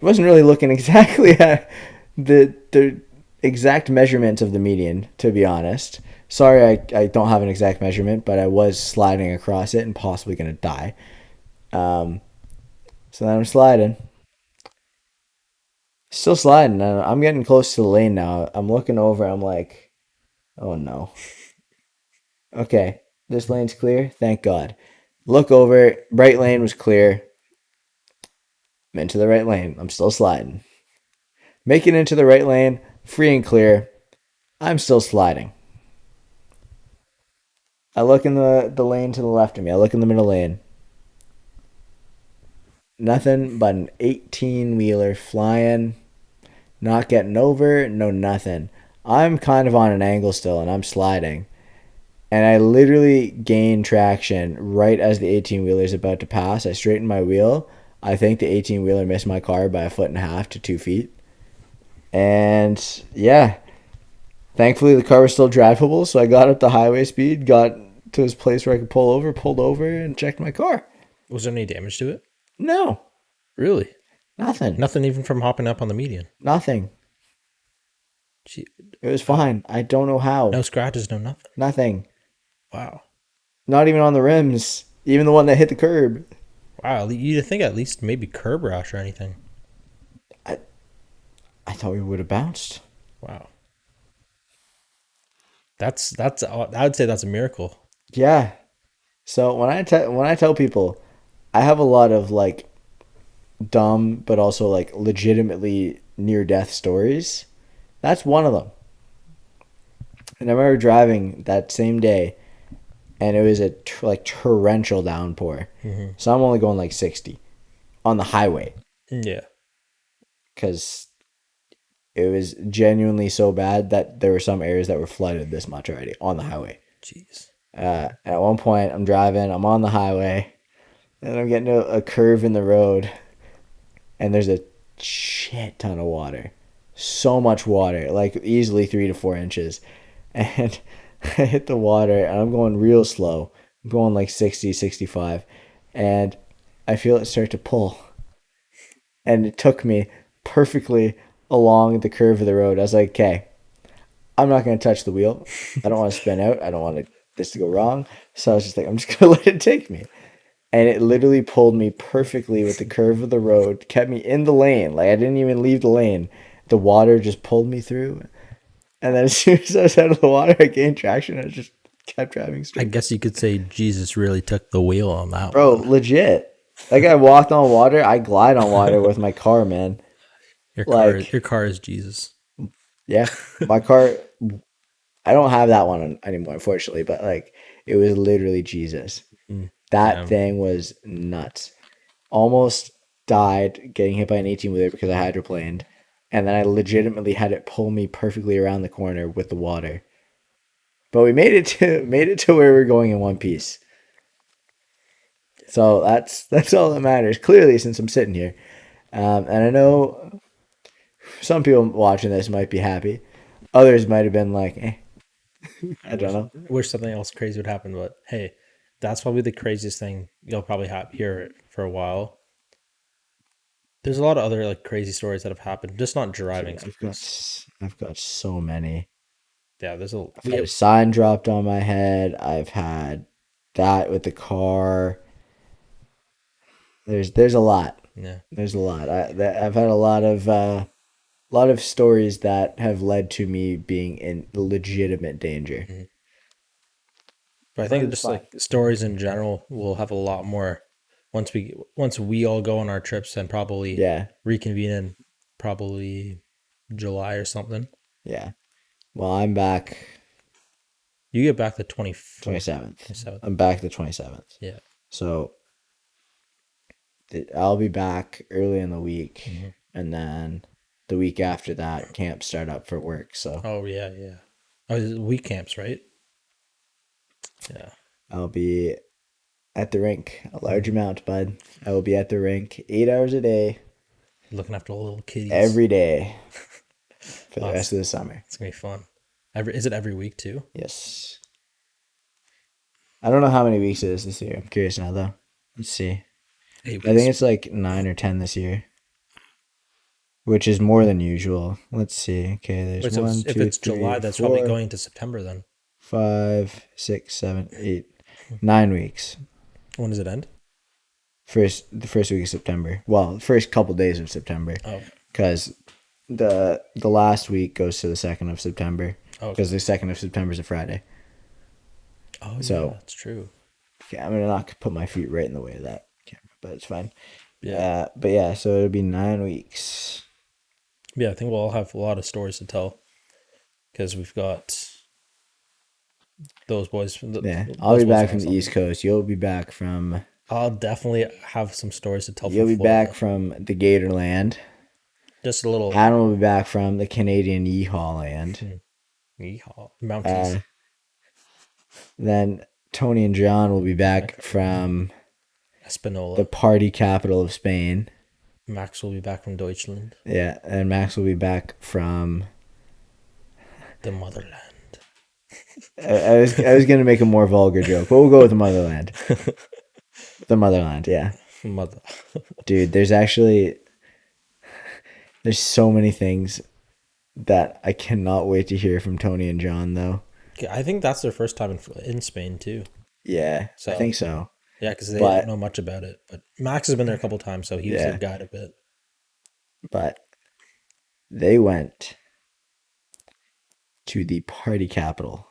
I wasn't really looking exactly at the exact measurements of the median, to be honest. Sorry, I don't have an exact measurement, but I was sliding across it and possibly going to die. So then I'm sliding. Still sliding. I'm getting close to the lane now. I'm looking over. I'm like, oh no. Okay, this lane's clear. Thank God. Look over. Right lane was clear. I'm into the right lane. I'm still sliding. Make it into the right lane. Free and clear. I'm still sliding. I look in the lane to the left of me. I look in the middle lane. Nothing but an 18-wheeler flying. Not getting over. No nothing. I'm kind of on an angle still, and I'm sliding. And I literally gain traction right as the 18-wheeler is about to pass. I straighten my wheel. I think the 18-wheeler missed my car by 1.5 to 2 feet. And yeah, thankfully the car was still drivable, so I got up to highway speed, got to this place where I could pull over, pulled over, and checked my car. Was there any damage to it? No, Really? nothing. Nothing even from hopping up on the median. Nothing. Gee, It was fine. I don't know how. no scratches, no nothing. Nothing. Wow. Not even on the rims. Even the one that hit the curb. Wow. You'd think at least maybe curb rash or anything. I thought we would have bounced. Wow. That's I would say that's a miracle. Yeah. So when I tell people, I have a lot of like dumb but also like legitimately near death stories. That's one of them. And I remember driving that same day, and it was a torrential downpour. Mm-hmm. So I'm only going like 60 on the highway Yeah. because it was genuinely so bad that there were some areas that were flooded this much already on the highway. Jeez. At one point, I'm driving, I'm on the highway, and I'm getting a curve in the road, and there's a shit ton of water. So much water, like easily 3 to 4 inches. And I hit the water, and I'm going real slow. I'm going like 60, 65, and I feel it start to pull. And it took me perfectly along the curve of the road. I was like, okay, I'm not going to touch the wheel. I don't want to spin out. I don't want this to go wrong. So I was just like, I'm just going to let it take me. And it literally pulled me perfectly with the curve of the road, kept me in the lane. Like I didn't even leave the lane. The water just pulled me through. And then as soon as I was out of the water, I gained traction. I was just kept driving I straight. guess you could say Jesus really took the wheel on that Bro, one. legit. Like I walked on water. I glide on water with my car, man. Like, Your car is Jesus. yeah, my car. I don't have that one anymore, unfortunately. But like, it was literally Jesus. That Yeah. thing was nuts. Almost died getting hit by an 18-wheeler because I hydroplaned, and then I legitimately had it pull me perfectly around the corner with the water. But we made it to where we're going in one piece. So that's all that matters. Clearly, since I'm sitting here, and I know some people watching this might be happy, others might have been like, eh, I don't know. Wish something else crazy would happen, but hey, that's probably the craziest thing you'll probably hear for a while. There's a lot of other like crazy stories that have happened, just not driving. I've got so many. Yeah, there's a I've had a sign dropped on my head. I've had that with the car. There's a lot. yeah. There's a lot. I've had a lot of stories that have led to me being in legitimate danger. Mm-hmm. But I think just like stories in general, we'll have a lot more once we all go on our trips and probably Yeah, reconvene in probably July or something. yeah. Well, I'm back You get back the 24th. 27th. 27th. I'm back the 27th. Yeah. So I'll be back early in the week, Mm-hmm. and then the week after that, camp start up for work. So Oh yeah, yeah. Oh, it's week camps, right? Yeah. I'll be at the rink a large amount, bud. I will be at the rink 8 hours a day, Looking after little kitties. every day for the Awesome. rest of the summer. It's gonna be fun. Is it every week too? Yes. I don't know how many weeks it is this year. I'm curious now, though. Let's see. 8 I think weeks. it's like 9 or 10 this year, which is more than usual. Let's see. Okay, there's Wait, so one, if two, it's three, July, that's four, probably going to September then. 5, 6, 7, 8, 9 weeks. When does it end? The first week of September. Well, the first couple days of September, Oh, because the last week goes to the 2nd of September, okay. because the 2nd of September is a Friday. Oh, yeah, So- that's true. Okay, I'm gonna not put my feet right in the way of that camera, but it's fine. Yeah. But yeah, so it'll be 9 weeks. Yeah, I think we'll all have a lot of stories to tell because we've got those boys. Yeah, I'll be back from the East Coast. You'll be back from. I'll definitely have some stories to tell. You'll from be Florida. back from the Gatorland. Just a little. Adam will be back from the Canadian Yeehaw Land. Yeehaw. Mounties. Then Tony and John will be back from Espanola. the party capital of Spain. Max will be back from Deutschland. Yeah, and Max will be back from. The motherland. I was gonna make a more vulgar joke, but we'll go with the motherland. The motherland, yeah. Mother. Dude, there's so many things that I cannot wait to hear from Tony and John, though. I think that's their first time in Spain too. Yeah, So- I think so. Yeah, because they But- don't know much about it. But Max has been there a couple times, so he was Yeah. their guide a bit. But they went to the party capital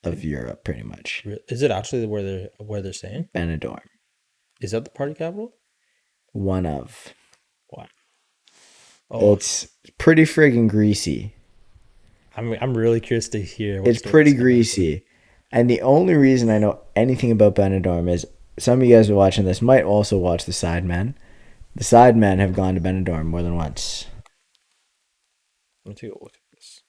of Europe, pretty much. Is it actually where they're staying? Benidorm. Is that the party capital? One of. Wow. Oh, It's pretty friggin' greasy. I'm really curious to hear. It's pretty greasy. And the only reason I know anything about Benidorm is some of you guys who are watching this might also watch The Sidemen. The Sidemen have gone to Benidorm more than once. Let me take a look at this.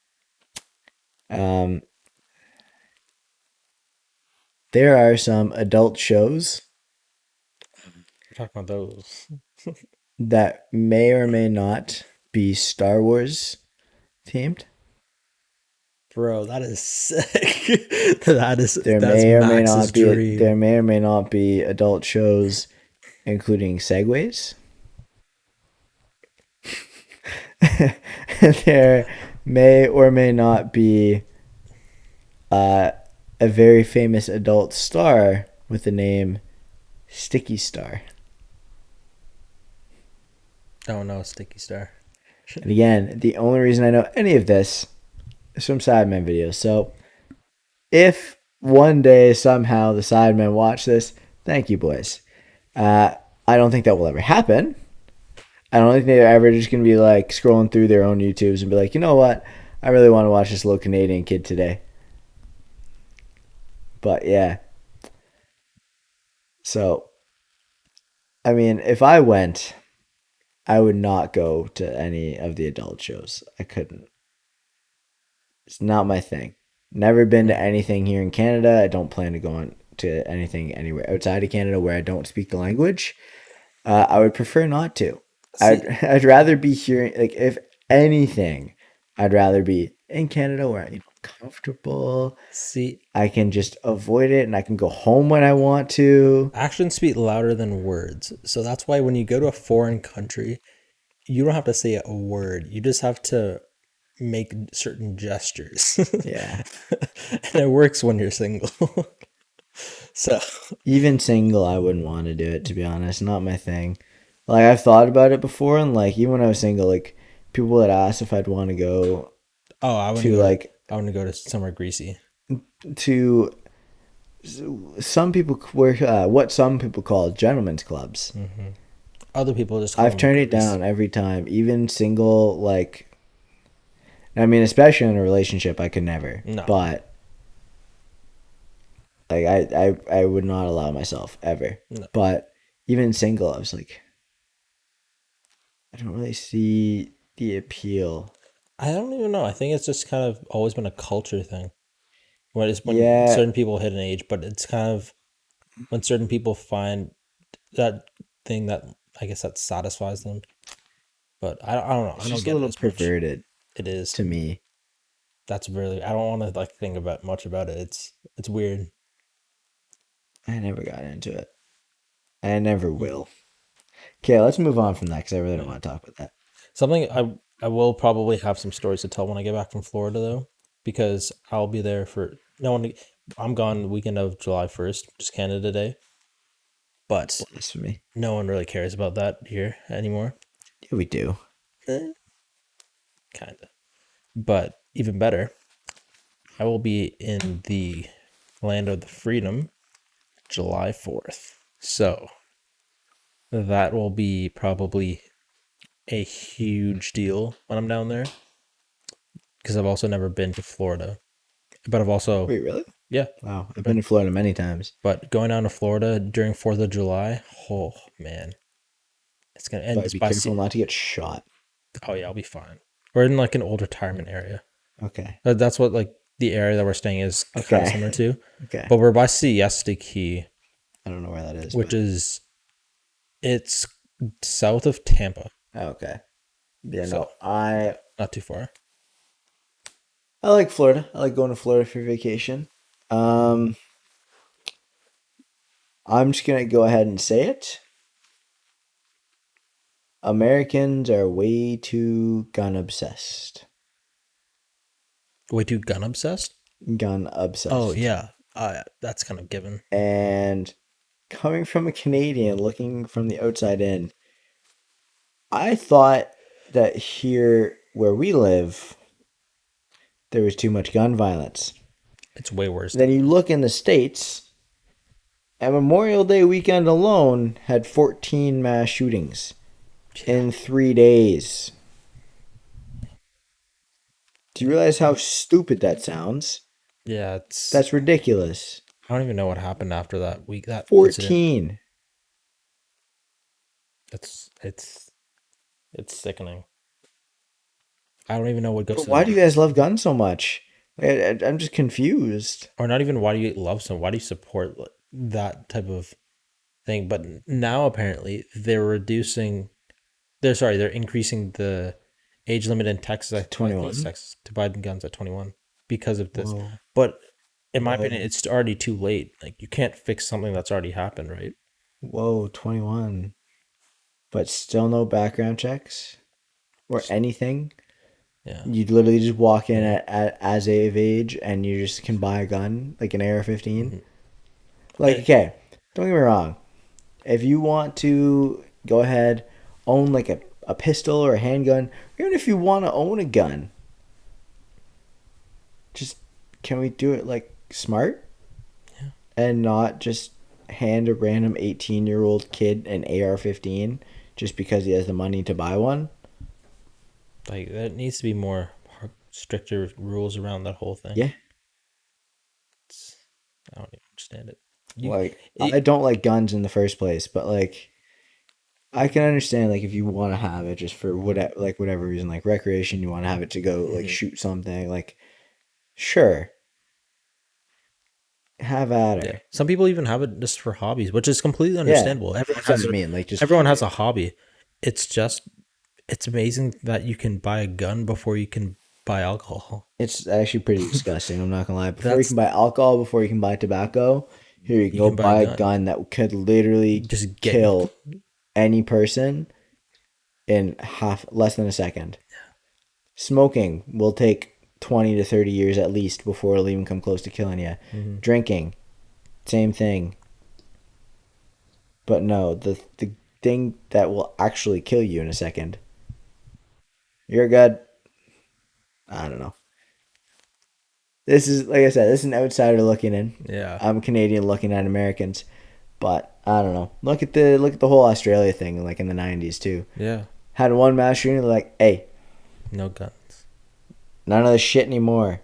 There are some adult shows We're talking about those. that may or may not be Star Wars themed. Bro, that is sick. That's There may or may Max's not be dream. there may or may not be adult shows including segways. There may or may not be a very famous adult star with the name Sticky Star. Oh no, Sticky Star. And again, the only reason I know any of this is from Sidemen videos. So if one day somehow the Sidemen watch this. Thank you, boys. I don't think that will ever happen. I don't think they're ever just gonna be like scrolling through their own YouTubes and be like, you know what? I really want to watch this little Canadian kid today. But yeah. So, I mean, if I went, I would not go to any of the adult shows. I couldn't. It's not my thing. Never been to anything here in Canada. I don't plan to go on to anything anywhere outside of Canada where I don't speak the language. I would prefer not to. See, I'd rather be here. Like, if anything, I'd rather be in Canada where I'm comfortable. see, I can just avoid it and I can go home when I want to. actions speak louder than words. So that's why when you go to a foreign country, you don't have to say a word. You just have to make certain gestures. Yeah. And it works when you're single. So, Even single, I wouldn't want to do it, to be honest. Not my thing. Like, I've thought about it before, and like, even when I was single, like, people would ask if I'd want to go oh, I want to to go. like I want to go to somewhere greasy. to some people were what some people call gentlemen's clubs. Other people just call I've them turned it grease. down every time, even single. Like, I mean, especially in a relationship, I could never. No. But like, I would not allow myself ever. No. But even single, I was like, I don't really see the appeal. I don't even know. I think it's just kind of always been a culture thing. When Yeah. certain people hit an age, but it's kind of when certain people find that thing that I guess that satisfies them. But I don't know. It's I don't just get a it little as much. perverted It is. to me. That's really. I don't want to like think about much about it. It's weird. I never got into it. I never will. Okay, let's move on from that because I really don't want to talk about that. Something I will probably have some stories to tell when I get back from Florida though, because I'll be there for no one. I'm gone the weekend of July 1st, which is Canada Day, but Blasphemy. no one really cares about that here anymore. Yeah, we do. Kind of. But even better, I will be in the land of the freedom July 4th. So that will be probably a huge deal when I'm down there because I've also never been to Florida. But I've also, Wait, really? yeah, Wow, I've been to Florida many times. but going down to Florida during 4th of July, oh man, it's gonna end But be by careful not to get shot. oh yeah, I'll be fine. We're in like an old retirement area. Okay. That's what like the area that we're staying is kind Okay. of similar to. Okay. But we're by Siesta Key, I don't know where that is. which but- is it's south of Tampa, Oh, okay. Yeah, So- no. I not too far. like Florida. I like going to Florida for vacation. I'm just gonna go ahead and say it. Americans are way too gun obsessed. Way too gun obsessed. Gun obsessed. Oh yeah, that's kind of given. And coming from a Canadian, looking from the outside in, I thought that here where we live, there was too much gun violence. It's way worse. Then you look in the States, and Memorial Day weekend alone had 14 mass shootings in 3 days. Do you realize how stupid that sounds? Yeah, it's. That's ridiculous. I don't even know what happened after that week. That incident. 14. It's sickening. I don't even know what goes. But to why the- do you guys love guns so much? I'm just confused. or not even why do you love some? Why do you support that type of thing? But now apparently they're increasing the age limit in Texas. I think 21. it's Texas, to buy guns at 21 because of this. Whoa. But in my Whoa. opinion, it's already too late. Like you can't fix something that's already happened, right? Whoa, 21. But still no background checks or anything. Yeah. You literally just walk in at as of age and you just can buy a gun, like an AR-15. Like, okay, don't get me wrong. If you want to go ahead, own like a pistol or a handgun, or even if you want to own a gun, just can we do it like smart? and not just hand a random 18-year-old kid an AR-15 just because he has the money to buy one. Like, there needs to be more stricter rules around that whole thing. Yeah. I don't even understand it. Like, I don't like guns in the first place, but like, I can understand like if you want to have it just for whatever reason, like recreation, you want to have it to go like shoot something, like sure, have at her. Yeah. Some people even have it just for hobbies, which is completely Yeah, understandable. that's what I mean. Like just Everyone has a hobby. It's amazing that you can buy a gun before you can buy alcohol. It's actually pretty disgusting. I'm not gonna lie. Before you That's can buy alcohol, before you can buy tobacco, here you can go buy a gun that could literally just get kill any person in less than a second. Smoking will take 20 to 30 years at least before it'll even come close to killing you. Drinking, same thing. But no, the thing that will actually kill you in a second. You're good. I don't know. This is, like I said, this is an outsider looking in. Yeah. I'm Canadian looking at Americans, but I don't know. Look at the whole Australia thing, like in the 90s too. Yeah. Had one mass shooting, they're like, hey, No guns. none of this shit anymore.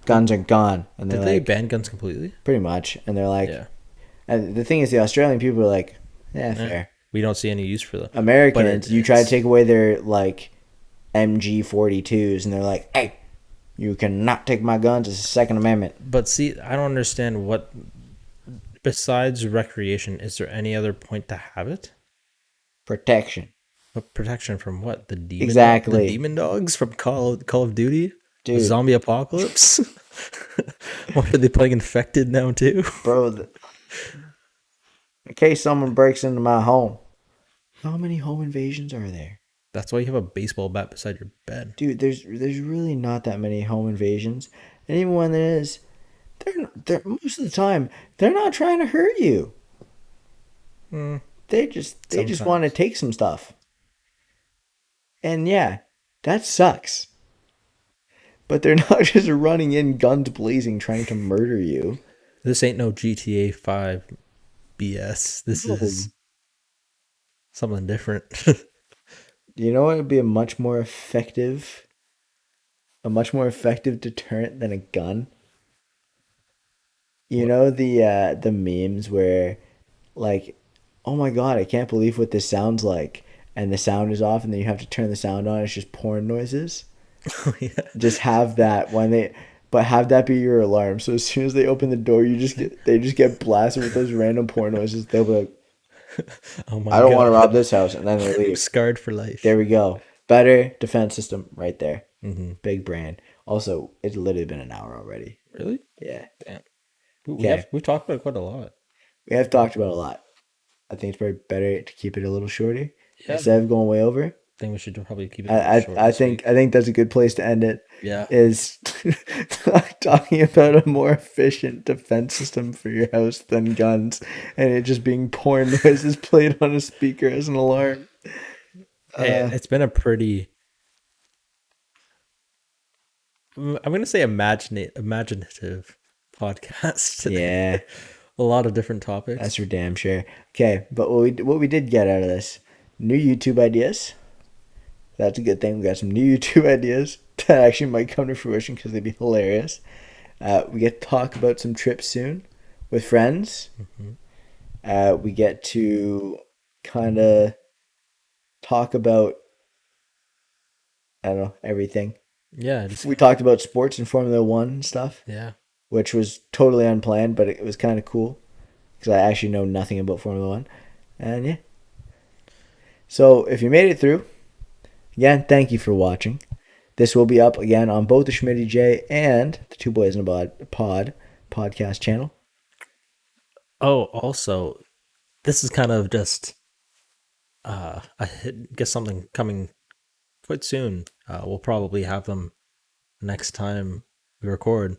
Guns are gone. And they're Did they like, ban guns completely? pretty much. And they're like, Yeah. and the thing is, the Australian people are like, yeah, fair. We don't see any use for them. Americans, you try to take away their like MG42s, and they're like, hey, you cannot take my guns. It's the Second Amendment. But see, I don't understand what, besides recreation, is there any other point to have it? Protection. But protection from what? The demon Exactly. The demon dogs from Call of Duty? Dude. The zombie apocalypse? What, are they playing Infected now too? Bro, in case someone breaks into my home. How many home invasions are there? That's why you have a baseball bat beside your bed. Dude, there's really not that many home invasions. And even when there is, they're most of the time, they're not trying to hurt you. They just want to take some stuff. And yeah, that sucks. But they're not just running in guns blazing trying to murder you. This ain't no GTA 5 BS. This is something different. You know what would be a much more effective deterrent than a gun? You know the memes where like, oh my god, I can't believe what this sounds like, and the sound is off and then you have to turn the sound on, it's just porn noises. Oh, yeah. Just have that but have that be your alarm. So as soon as they open the door, they just get blasted with those random porn noises. They'll be like, Oh my I don't God. want to rob this house, and then they leave. Scarred for life. There we go. Better defense system right there. Mm-hmm. Big brain. Also, it's literally been an hour already. Really? Yeah. Damn. Okay. We've talked about it quite a lot. We have talked about a lot. I think it's probably better to keep it a little shorter Yeah. instead of going way over. I think we should probably keep it short. I think that's a good place to end it. Yeah. Is talking about a more efficient defense system for your house than guns, and it just being porn noises played on a speaker as an alarm. Hey, it's been a pretty, I'm gonna say imaginative podcast today. Yeah, A lot of different topics. that's for damn sure. Okay, but what we did get out of this, new YouTube ideas. That's a good thing. We got some new YouTube ideas that actually might come to fruition because they'd be hilarious. We get to talk about some trips soon with friends. We get to kind of talk about, I don't know, everything. Yeah. We talked about sports and Formula One and stuff, Yeah. which was totally unplanned, but it was kind of cool because I actually know nothing about Formula One. And yeah. So if you made it through, again, thank you for watching. This will be up again on both the Schmitty J and the Two Boys in a Pod podcast channel. Oh, also, this is kind of just, I guess something coming quite soon. We'll probably have them next time we record.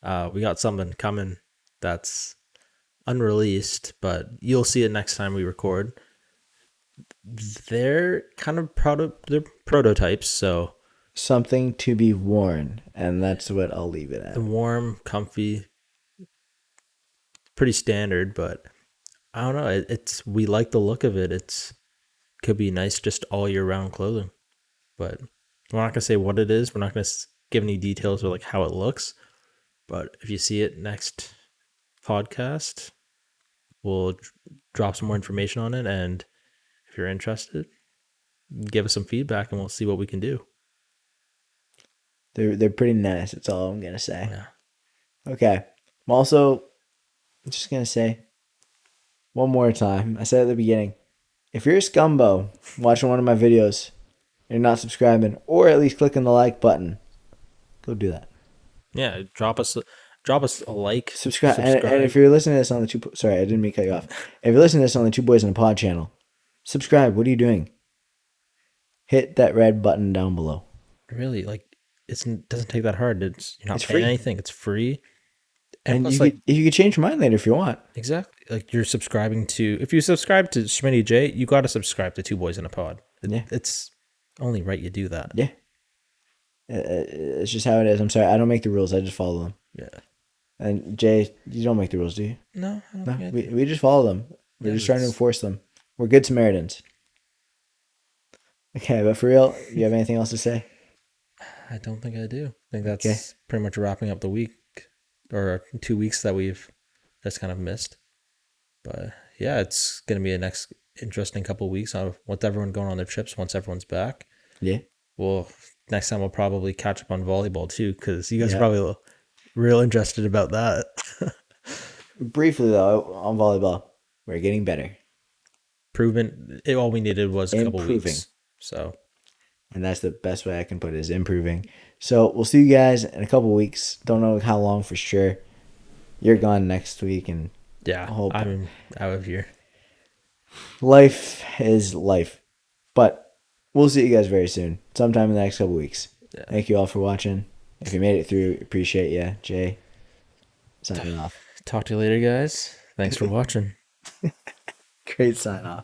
We got something coming that's unreleased, but you'll see it next time we record. They're kind of they're prototypes, so Something to be worn, and that's what I'll leave it at. warm, comfy, pretty standard, but I don't know. It's we like the look of it. It's could be nice just all year round clothing, but we're not gonna say what it is. We're not gonna give any details or like how it looks. But if you see it next podcast, we'll drop some more information on it, and if you're interested, give us some feedback, and we'll see what we can do. They're pretty nice. That's all I'm gonna say. Yeah. Okay. I'm also just gonna say one more time. I said at the beginning, if you're a scumbo watching one of my videos and you're not subscribing, or at least clicking the like button, go do that. Yeah, drop us a like, Subscribe. And if you're listening to this on the sorry, I didn't mean to cut you off. If you're listening to this on the Two Boys in a Pod channel, subscribe. What are you doing? Hit that red button down below. Really, like it doesn't take that hard. You're not It's paying free. anything. It's free. And plus, you could change your mind later if you want. exactly, like you're subscribing to. If you subscribe to Schmitty J, you got to subscribe to Two Boys in a Pod. Yeah. It's only right you do that. Yeah. It's just how it is. I'm sorry. I don't make the rules. I just follow them. Yeah. And Jay, you don't make the rules, do you? No, I don't No, think I do. we just follow them. We're just trying to enforce them. We're good Samaritans. Okay, but for real, you have anything else to say? I don't think I do. I think that's pretty much wrapping up the week or 2 weeks that we've just kind of missed. But yeah, it's gonna be a next interesting couple of weeks on with everyone going on their trips once everyone's back. Yeah. Well, next time we'll probably catch up on volleyball too, because you guys Yeah. are probably real interested about that. Briefly though, on volleyball, we're getting better, All we needed was a couple Improving. weeks. So and that's the best way I can put it, is improving. So we'll see you guys in a couple weeks. Don't know how long for sure. You're gone next week, and yeah, I'm out of here. life is life. But we'll see you guys very soon, sometime in the next couple weeks. Yeah. Thank you all for watching. If you made it through, appreciate you. Jay, signing off. Talk to you later, guys. Thanks for watching. Great sign off.